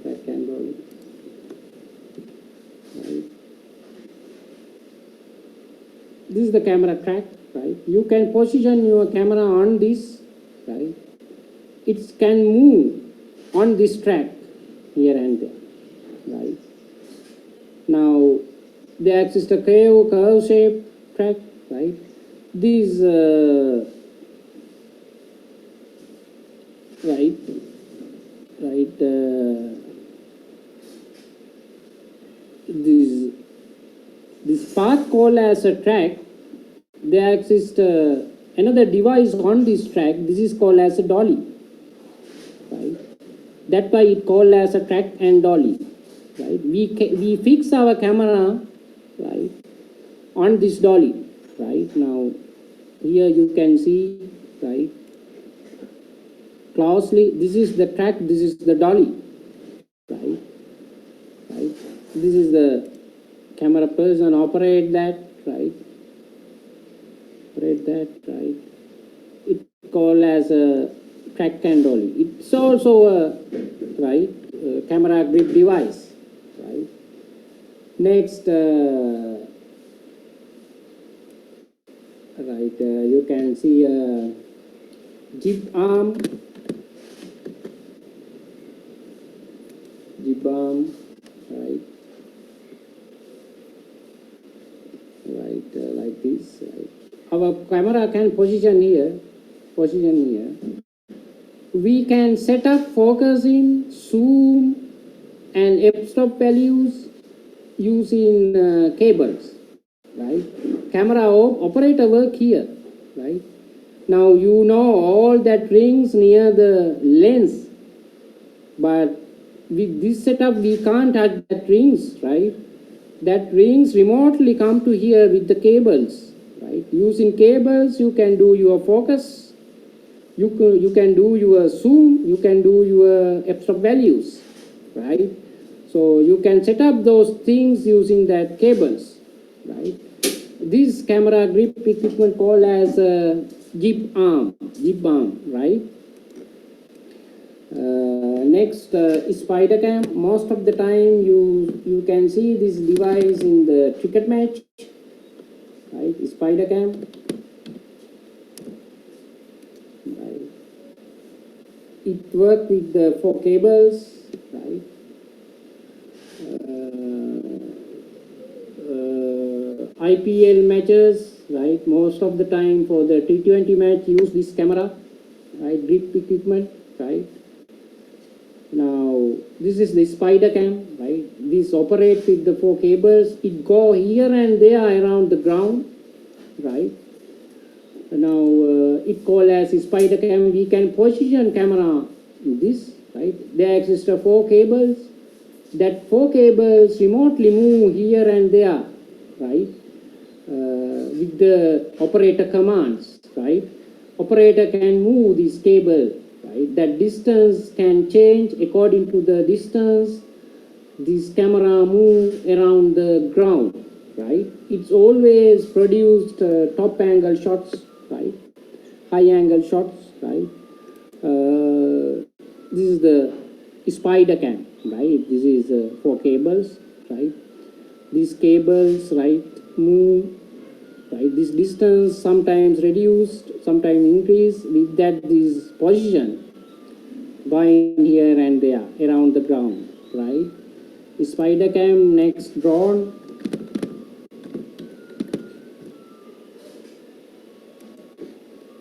Track and roll. Right. This is the camera track, right? you can position your camera on this, right? It can move on this track here and there, right? Now, there exists a curve shape track, right? These, right, this path called as a track, there exists another device on this track. This is called as a dolly, right? That's why it called as a track and dolly, right? We fix our camera, right, on this dolly, right? Now, here you can see, right, closely. This is the track. This is the dolly, right? This is the camera person operate that, right? It called as a track and dolly. It's also a camera grip device, right? Next, you can see a jib arm, right? Like this. Right? Our camera can position here. We can set up focusing, zoom, and f-stop values using cables, right? Camera operator work here, right? Now you know all that rings near the lens, but with this setup we can't touch that rings, right? That rings remotely come to here with the cables, right? Using cables you can do your focus, you can do your zoom, you can do your f-stop values, right? So you can set up those things using that cables, right? This camera grip equipment called as a jib arm, right? Next, spider cam. Most of the time you can see this device in the cricket match, right? Spider cam, right? It works with the 4 cables, right? IPL matches, right? Most of the time for the T20 match use this camera, right? Grip equipment, right? Now this is the spider cam, right? This operates with the 4 cables. It go here and there around the ground, right? Now it called as spider cam. We can position camera in this, right? There exist 4 cables. That 4 cables remotely move here and there, right? With the operator commands, right? Operator can move this cable, right? That distance can change according to the distance this camera move around the ground, right? It's always produced top angle shots, right? High angle shots, right? This is the spider cam, right? This is 4 cables, right? These cables, right, move, right? This distance sometimes reduced, sometimes increased. With that, this position going here and there around the ground, right? Spider cam. Next, drone,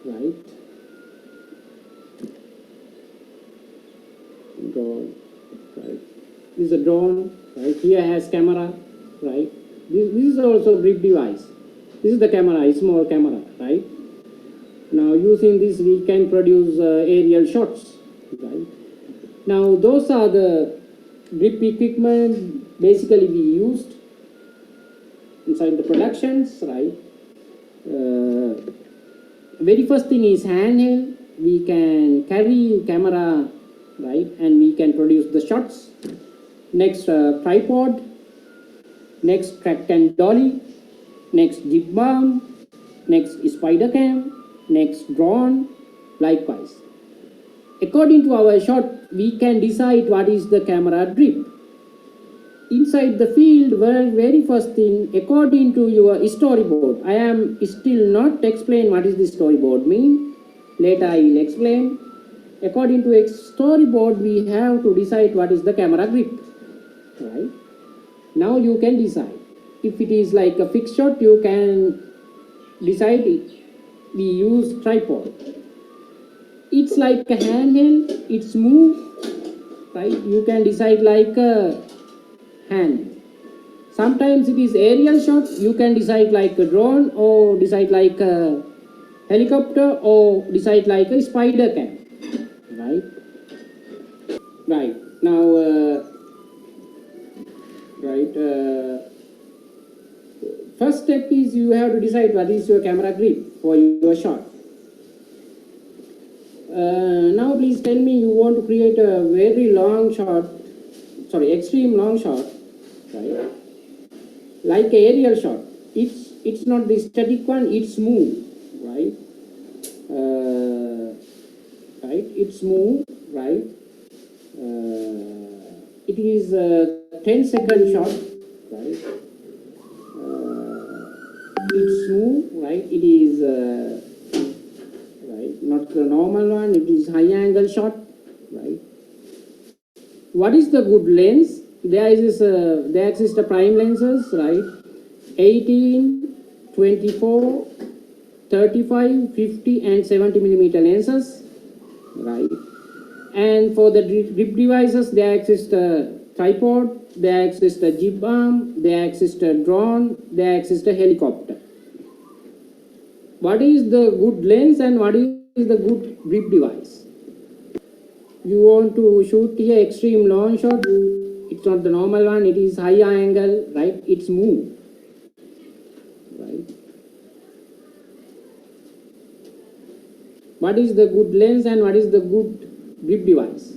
right? Drone, right? This is a drone, right? Here has camera, right? This is also a grip device. This is the camera, a small camera, right? Now using this we can produce aerial shots, right? Now those are the grip equipment basically we used inside the productions, right? Very first thing is handheld. We can carry camera, right, and we can produce the shots. Next, tripod. Next, track and dolly. Next, jib arm. Next, spider cam. Next, drone. Likewise, according to our shot we can decide what is the camera grip, inside the field, very first thing, according to your storyboard, I am still not explain what is the storyboard mean. Later I will explain. According to a storyboard, we have to decide what is the camera grip, right? Now you can decide. If it is like a fixed shot, you can decide it. We use tripod. It's like a handheld, it's move, right? You can decide like a hand. Sometimes it is aerial shot, you can decide like a drone or decide like a helicopter or decide like a spider cam, right? Right, now, first step is you have to decide what is your camera grip for your shot. Now please tell me, you want to create a very long shot, sorry, extreme long shot, right? Like a aerial shot. It's not the static one, it's move, right? Right, it's move, right? It is a 10-second shot, right? It's move, right? It is right, not the normal one, it is high angle shot, right? What is the good lens? There exists a prime lenses, right? 18, 24, 35, 50 and 70 millimeter lenses, right? And for the grip devices, there exists a tripod, there exists a jib arm, there exists a drone, there exists a helicopter. What is the good lens and what is the good grip device? You want to shoot here extreme long shot, it's not the normal one, it is high angle, right? It's move, right? What is the good lens and what is the good grip device?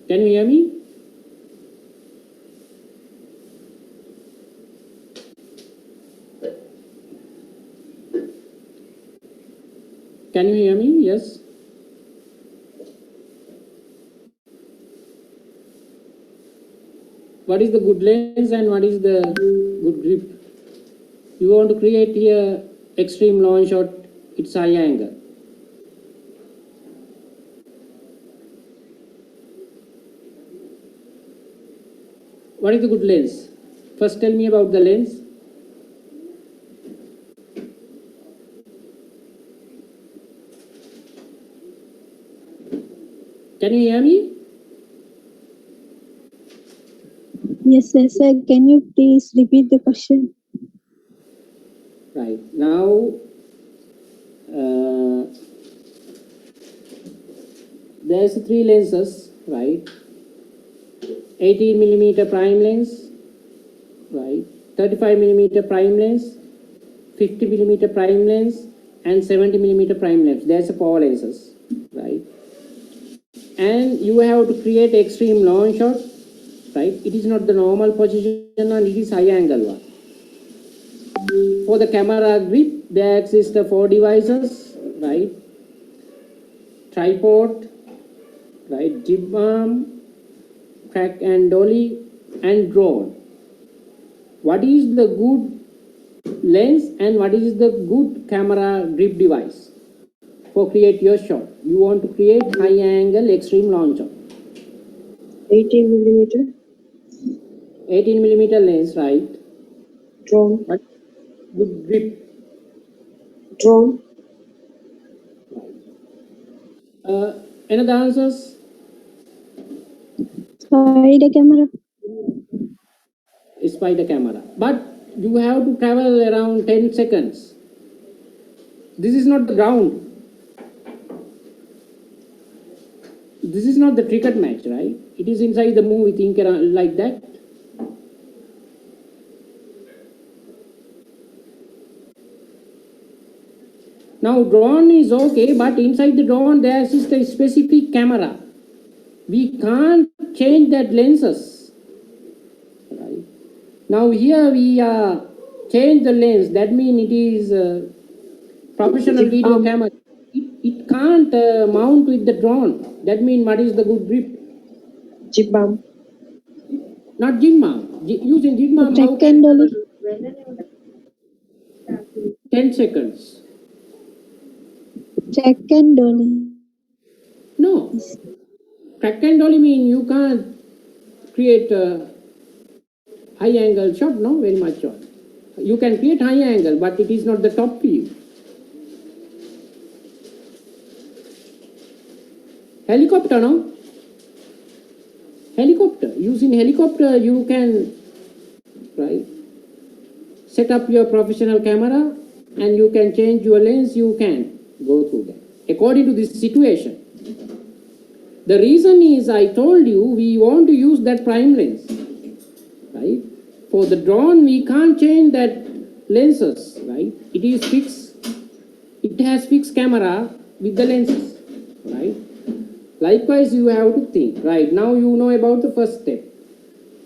Can you hear me? Can you hear me? Yes. What is the good lens and what is the good grip? You want to create here extreme long shot, it's high angle. What is the good lens? First tell me about the lens. Can you hear me? Yes, sir. Sir, can you please repeat the question? Right, now there's three lenses, right? 18 millimeter prime lens, right? 35 millimeter prime lens, 50 millimeter prime lens, and 70 millimeter prime lens. There's a four lenses, right? And you have to create extreme long shot, right? It is not the normal position and it is high angle one. For the camera grip, there exist four devices, right? Tripod, right? Jib arm, crack and dolly, and drone. What is the good lens and what is the good camera grip device for create your shot? You want to create high angle extreme long shot. 18 millimeter. 18 millimeter lens, right? Drone. What good grip? Drone. Another answers? Spider camera. Spider camera. But you have to travel around 10 seconds. This is not the ground. This is not the cricket match, right? It is inside the movie, think around like that. Now drone is okay, but inside the drone there is a specific camera. We can't change that lenses. Right? Now here we change the lens. That means it is professional video camera. it can't mount with the drone. That means what is the good grip? Jib bomb. Not jig mount. Using jig mount, how Track can and dolly. 10 seconds? Track and dolly. No. Track and dolly mean you can't create a high angle shot, no, very much shot. You can create high angle, but it is not the top view. Helicopter, no? Helicopter. Using helicopter, you can, right, set up your professional camera and you can change your lens, you can go through that according to this situation. The reason is I told you we want to use that prime lens, right? For the drone, we can't change that lenses, right? It is fixed. It has fixed camera with the lenses, right? Likewise, you have to think, right? Now you know about the first step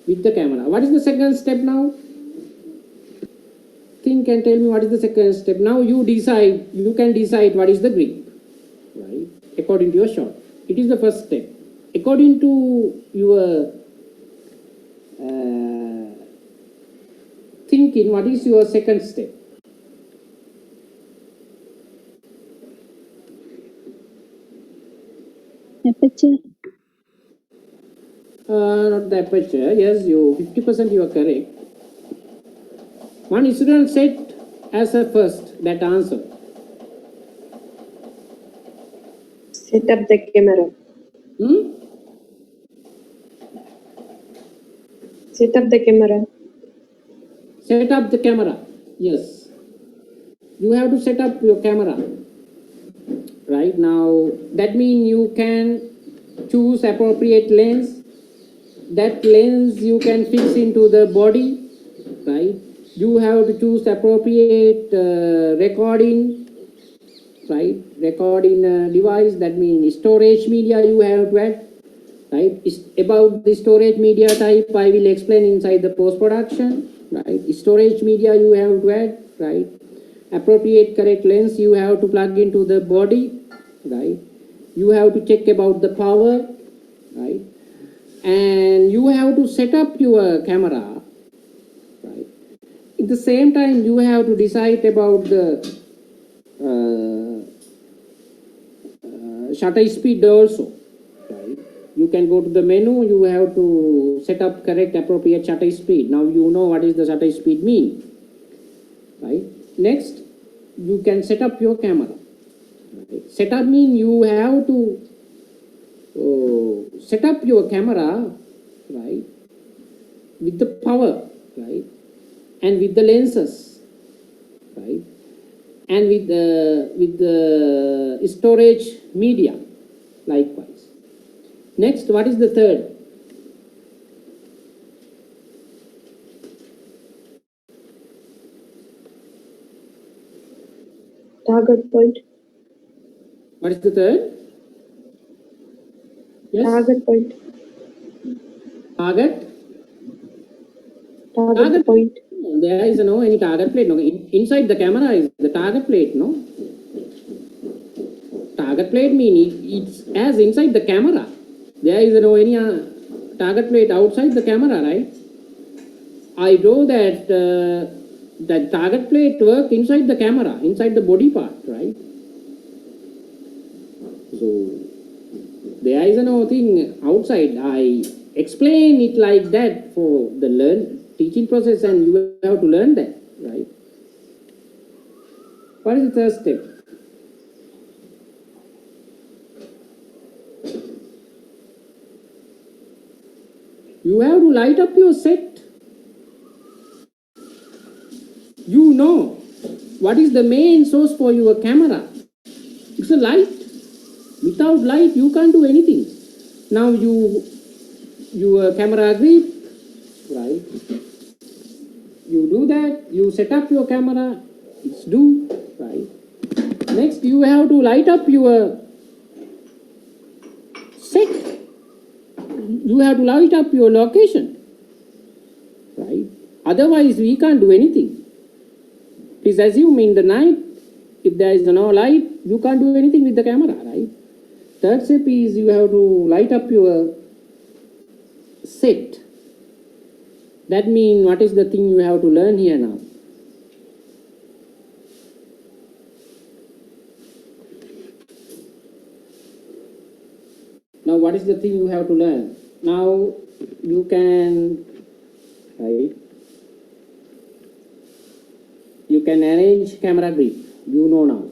with the camera. What is the second step now? Think and tell me what is the second step. Now you decide, you can decide what is the grip, right? According to your shot. It is the first step. According to your thinking, what is your second step? Aperture. Not the aperture. Yes, you 50% you are correct. One student said as a first that answer. Set up the camera. Set up the camera. Set up the camera. Yes. You have to set up your camera. Right now, that means you can choose appropriate lens. That lens you can fix into the body, right? You have to choose appropriate recording, right? Recording device. That means storage media you have to add, right? About the storage media type, I will explain inside the post-production, right? Storage media you have to add, right? Appropriate correct lens you have to plug into the body, right? You have to check about the power, right? And you have to set up your camera, right? At the same time, you have to decide about the shutter speed also, right? You can go to the menu, you have to set up correct appropriate shutter speed. Now you know what is the shutter speed mean, right? Next, you can set up your camera. Right? Set up mean you have to set up your camera, right, with the power, right, and with the lenses, right, and with the storage media, likewise. Next, what is the third? Target point. What is the third? Yes. Target point. Target. Target point. There is no any target plate. No, inside the camera is the target plate. No. Target plate means it's as inside the camera. There is no any target plate outside the camera, right? I know that that target plate work inside the camera, inside the body part, right? So there is no thing outside. I explain it like that for the teaching process, and you have to learn that, right? What is the third step? You have to light up your set. You know what is the main source for your camera. It's a light. Without light, you can't do anything. Now your camera grip, right? You do that, you set up your camera, it's do, right? Next, you have to light up your set. You have to light up your location, right? Otherwise, we can't do anything. Please assume in the night, If there is no light, you can't do anything with the camera, right? Third step is you have to light up your set. That means what is the thing you have to learn here now? Now what is the thing you have to learn? Now you can, right? You can arrange camera grip, you know now.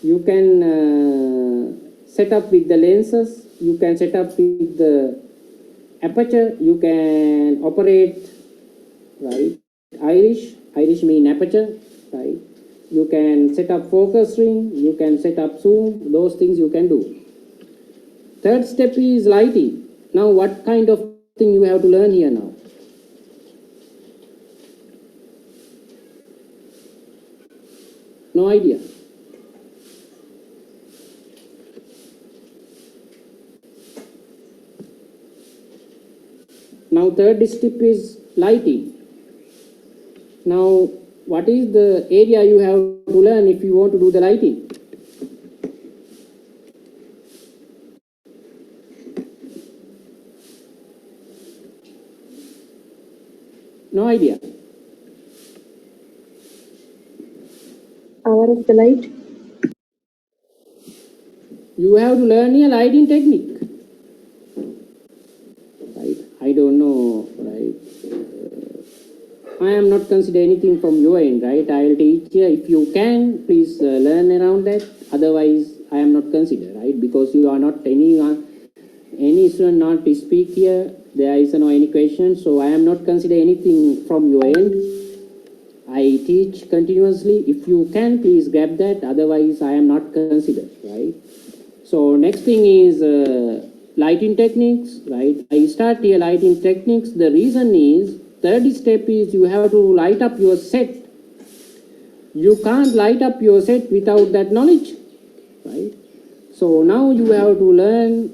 You can set up with the lenses, you can set up with the aperture, you can operate, right? Iris mean aperture, right? You can set up focus ring, you can set up zoom, those things you can do. Third step is lighting. Now what kind of thing you have to learn here now? No idea. Now third step is lighting. Now what is the area you have to learn if you want to do the lighting? No idea. Hour of the light. You have to learn a lighting technique. Right? I don't know, right? I am not considering anything from your end, right? I will teach you. If you can, please learn around that. Otherwise, I am not considered, right? Because you are not any student not to speak here. There is no any question, so I am not considering anything from your end. I teach continuously. If you can, please grab that. Otherwise, I am not considered, right? So next thing is lighting techniques, right? I start here lighting techniques. The reason is, third step is you have to light up your set. You can't light up your set without that knowledge, right? So now you have to learn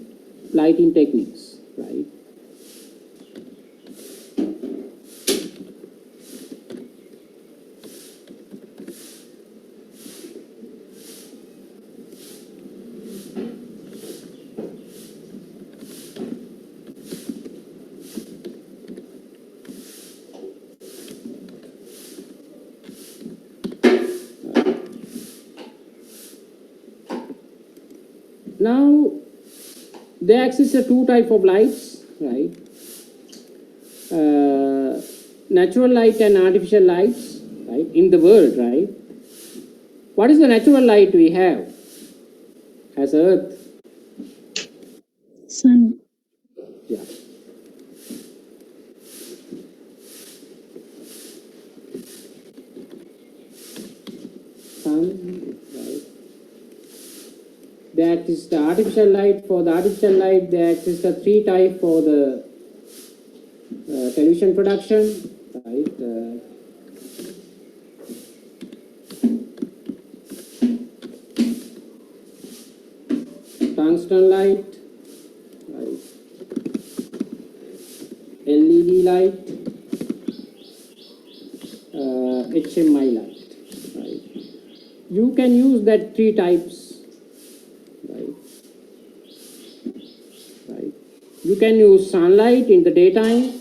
lighting techniques, right? Now, there exists two type of lights, right? Natural light and artificial lights, right? In the world, right? What is the natural light we have as Earth? Sun. Yeah. Sun, right? There exists the artificial light. For the artificial light, there exists the three type for the television production, right? Tungsten light, right? LED light, HMI light, right? You can use that three types, right? Right. You can use sunlight in the daytime.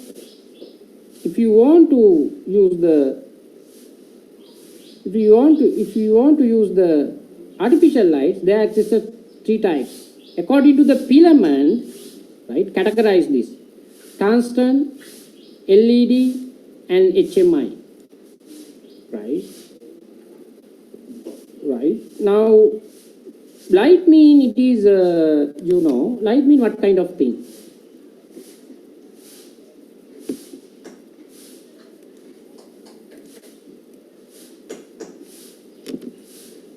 If you want to use the use the artificial lights, there exist three types. According to the filament, right, categorize this: tungsten, LED, and HMI. Right. Right. Now, light mean it is light mean what kind of thing?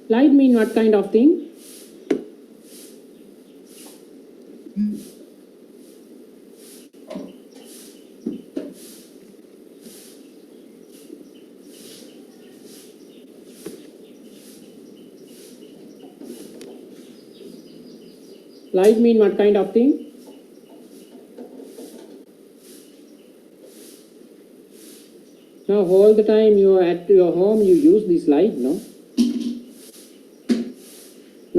Light mean what kind of thing? Light mean what kind of thing? Now all the time you are at your home, you use this light, no?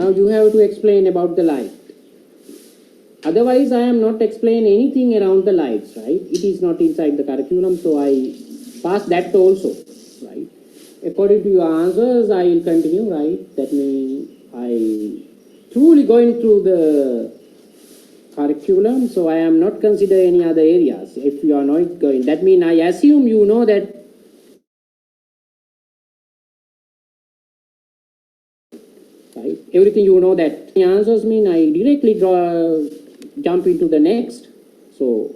Now you have to explain about the light. Otherwise, I am not explain anything around the lights, right? It is not inside the curriculum, so I pass that also, right? According to your answers, I will continue, right? That means I truly going through the curriculum, so I am not consider any other areas. If you are not going, that means I assume you know that. Right? Everything you know that. The answers mean I directly jump into the next. So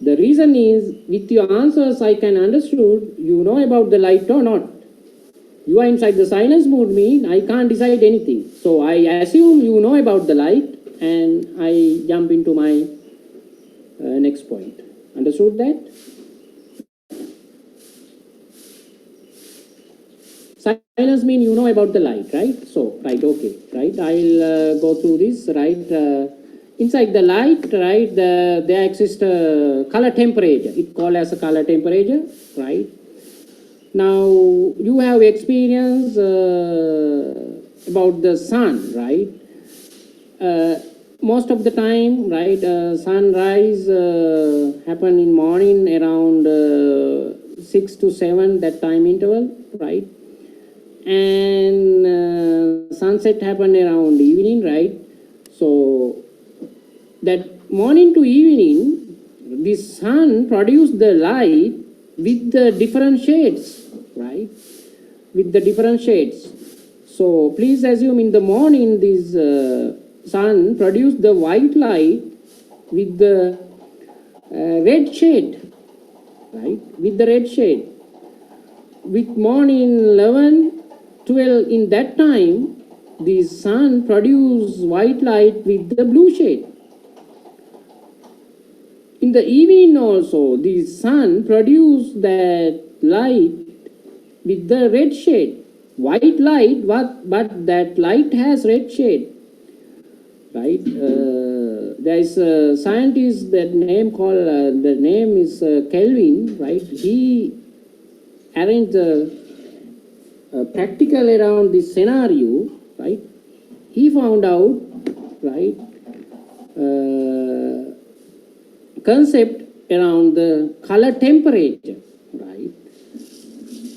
the reason is with your answers I can understood you know about the light or not. You are inside the silence mode mean I can't decide anything. So I assume you know about the light and I jump into my next point. Understood that? Silence mean you know about the light, right? So, right, okay, right. I'll go through this, right. Inside the light, right, there exists a color temperature. It called as a color temperature, right? Now, you have experience about the sun, right? Most of the time, right, sunrise happen in morning around 6 to 7, that time interval, right? And sunset happen around evening, right? So that morning to evening, the sun produce the light with the different shades, right? With the different shades. So please assume in the morning this sun produce the white light with the red shade, right? With the red shade. With morning 11, 12, in that time, the sun produce white light with the blue shade. In the evening also, the sun produce that light with the red shade. White light, but that light has red shade, right? There is a scientist that name called, the name is Kelvin, right? He arranged the practical around this scenario, right? He found out, right, concept around the color temperature, right?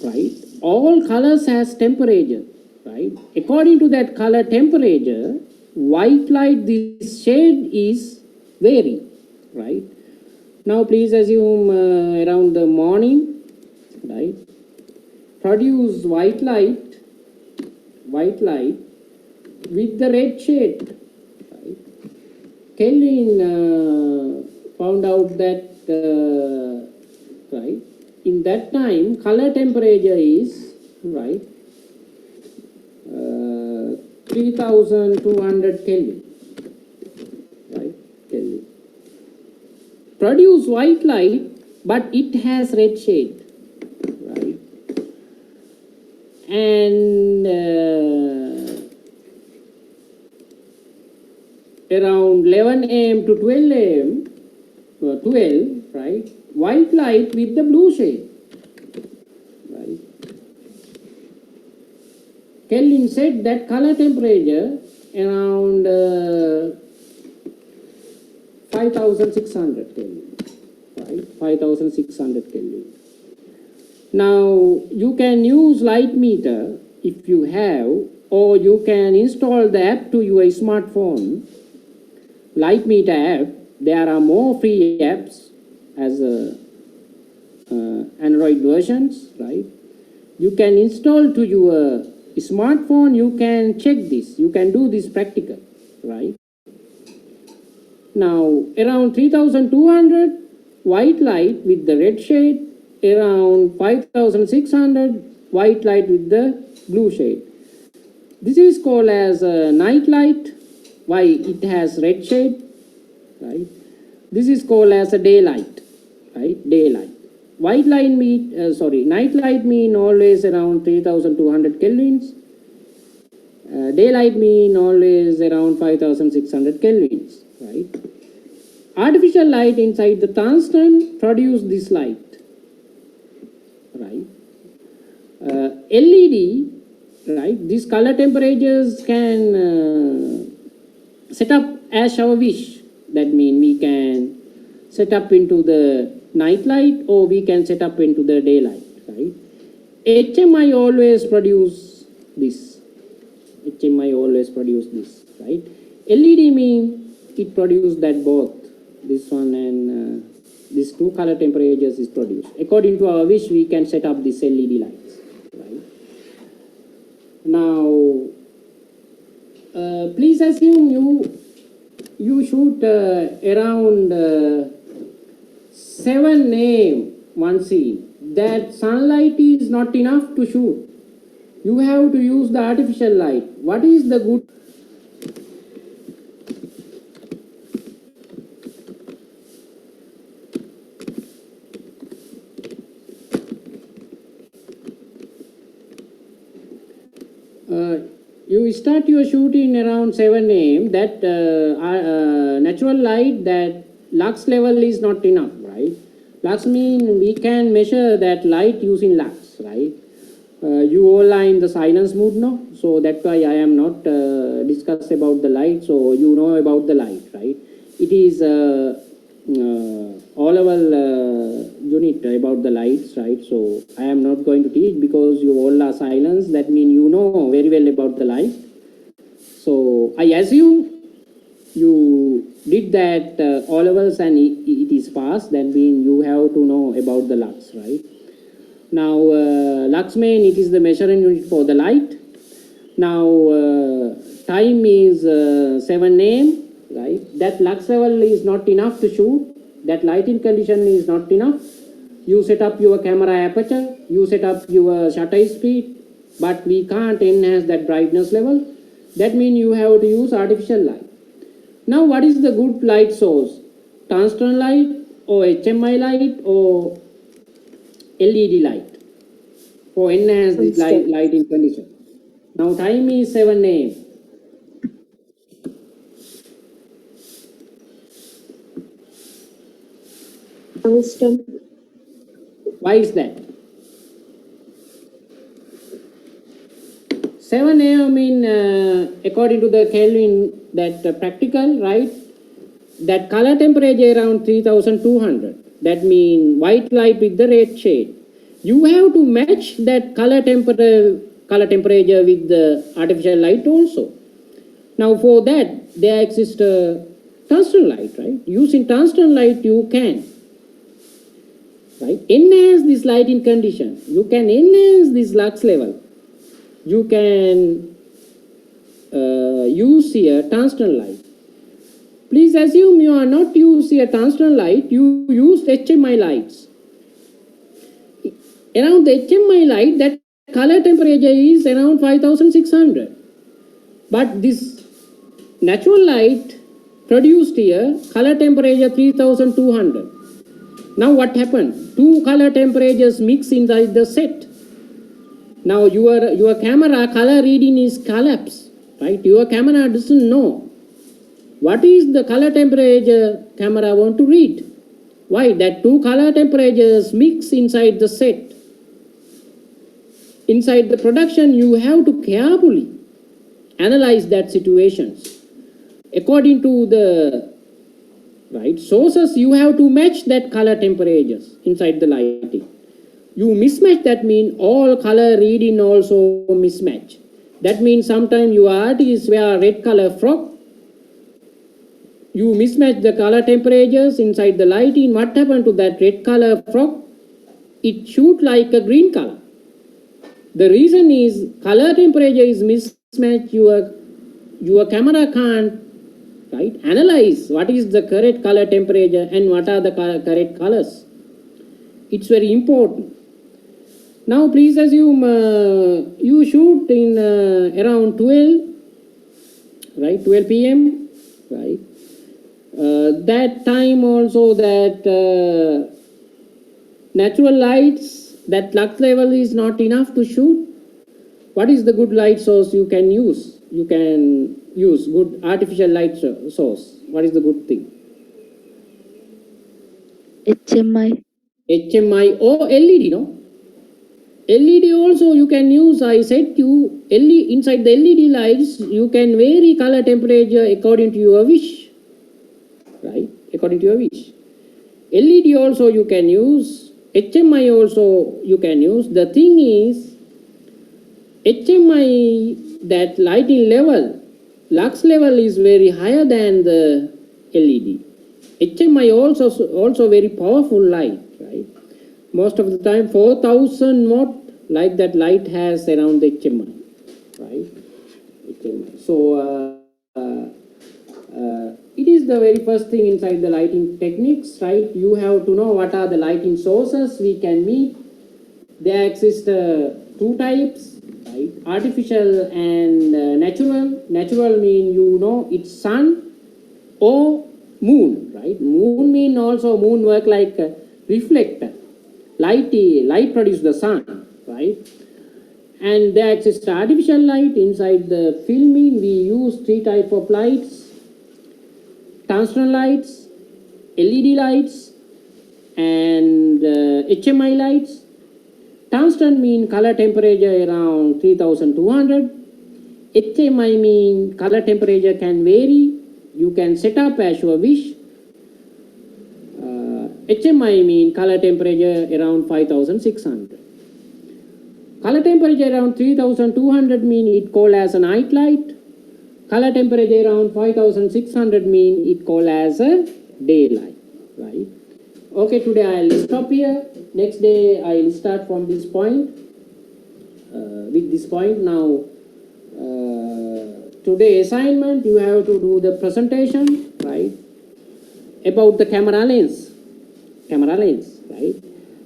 Right? All colors has temperature, right? According to that color temperature, white light, this shade is vary, right? Now please assume around the morning, right? Produce white light with the red shade. Right? Kelvin found out that right, in that time color temperature is right 3200 Kelvin. Right, Kelvin. Produce white light, but it has red shade. Right. And around 11 a.m. to 12 a.m. 12, right? White light with the blue shade, right? Kelvin said that color temperature around 5600 Kelvin, right? 5600 Kelvin. Now you can use light meter if you have, or you can install the app to your smartphone. Light meter app. There are more free apps as Android versions, right? You can install to your smartphone. You can check this. You can do this practical, right? Now around 3200 white light with the red shade. Around 5600 white light with the blue shade. This is called as a night light. Why? It has red shade, right? This is called as a daylight, right? Daylight. White light mean, night light mean always around 3200 kelvins. Daylight mean always around 5600 kelvins, right? Artificial light inside the tungsten produce this light, right? LED right? These color temperatures can set up as our wish. That means we can set up into the night light or we can set up into the daylight, right? HMI always produce this. HMI always produce this, right? LED mean it produce that both this one and these two color temperatures is produced. According to our wish, we can set up these LED lights, right? Now, please assume you shoot around 7 a.m. one scene. That sunlight is not enough to shoot. You have to use the artificial light. What is the good? You start your shooting around 7 a.m. That natural light, that lux level is not enough, right? Lux mean we can measure that light using lux, right? You all are in the silence mood now, so that's why I am not discuss about the light. So you know about the light, right? It is all our unit about the lights, right? So I am not going to teach because you all are silence. That means you know very well about the light. So I assume you did that all of us and it is passed. That means you have to know about the lux, right? Now lux mean it is the measuring unit for the light. Now time is 7 a.m. right? That lux level is not enough to shoot. That lighting condition is not enough. You set up your camera aperture, you set up your shutter speed, but we can't enhance that brightness level. That means you have to use artificial light. Now what is the good light source? Tungsten light or HMI light or LED light for enhance this lighting condition. Now time is 7 a.m. Tungsten. Why is that? 7 a.m. in according to the Kelvin, that practical, right? That color temperature around 3200. That means white light with the red shade. You have to match that color temperature with the artificial light also. Now for that there exists a tungsten light, right? Using tungsten light you can, right, enhance this lighting condition. You can enhance this lux level. You can use here tungsten light. Please assume you are not using a tungsten light, you use HMI lights. Around the HMI light, that color temperature is around 5600. But this natural light produced here, color temperature 3200. Now what happened? Two color temperatures mix inside the set. Now your camera color reading is collapsed, right? Your camera doesn't know what is the color temperature camera want to read. Why? That two color temperatures mix inside the set. Inside the production, you have to carefully analyze that situations. According to the right sources, you have to match that color temperatures inside the lighting. You mismatch, that means all color reading also mismatch. That means sometimes your artist wear red color frock. You mismatch the color temperatures inside the lighting. What happened to that red color frock? It shoot like a green color. The reason is color temperature is mismatched. Your camera can't, right, analyze what is the correct color temperature and what are the correct colors. It's very important. Now please assume you shoot in around 12, right, 12 p.m., right? That time also that natural lights, that lux level is not enough to shoot. What is the good light source you can use? You can use good artificial light source. What is the good thing? HMI. HMI or LED, no? LED also you can use, I said you, LED, inside the LED lights, you can vary color temperature according to your wish, right? According to your wish. LED also you can use, HMI also you can use. The thing is, HMI, that lighting level, lux level is very higher than the LED. HMI also very powerful light, right? Most of the time 4000 watt, like that light has around the HMI, right? HMI. So it is the very first thing inside the lighting techniques, right? You have to know what are the lighting sources we can meet. There exist two types, right? Artificial and natural. Natural mean you know it's sun or moon, right? Moon mean also moon work like a reflector. Light produce the sun, right? And there exists artificial light. Inside the filming we use three type of lights: tungsten lights, LED lights, and HMI lights. Tungsten mean color temperature around 3200. HMI mean color temperature can vary. You can set up as your wish. HMI mean color temperature around 5600. Color temperature around 3200 mean it called as a night light. Color temperature around 5600 mean it called as a daylight, right? Okay, today I'll stop here. Next day I'll start from this point. With this point now, today assignment you have to do the presentation, right? About the camera lens, right?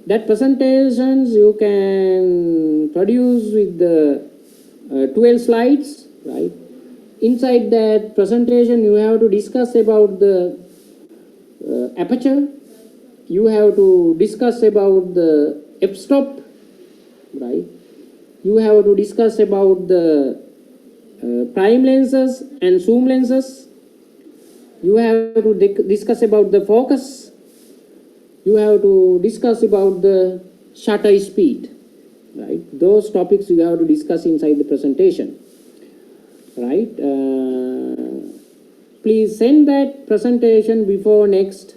That presentations you can produce with the 12 slides, right? Inside that presentation you have to discuss about the aperture. You have to discuss about the f-stop, right? You have to discuss about the prime lenses and zoom lenses. You have to discuss about the focus. You have to discuss about the shutter speed, right? Those topics you have to discuss inside the presentation, right? Please send that presentation before next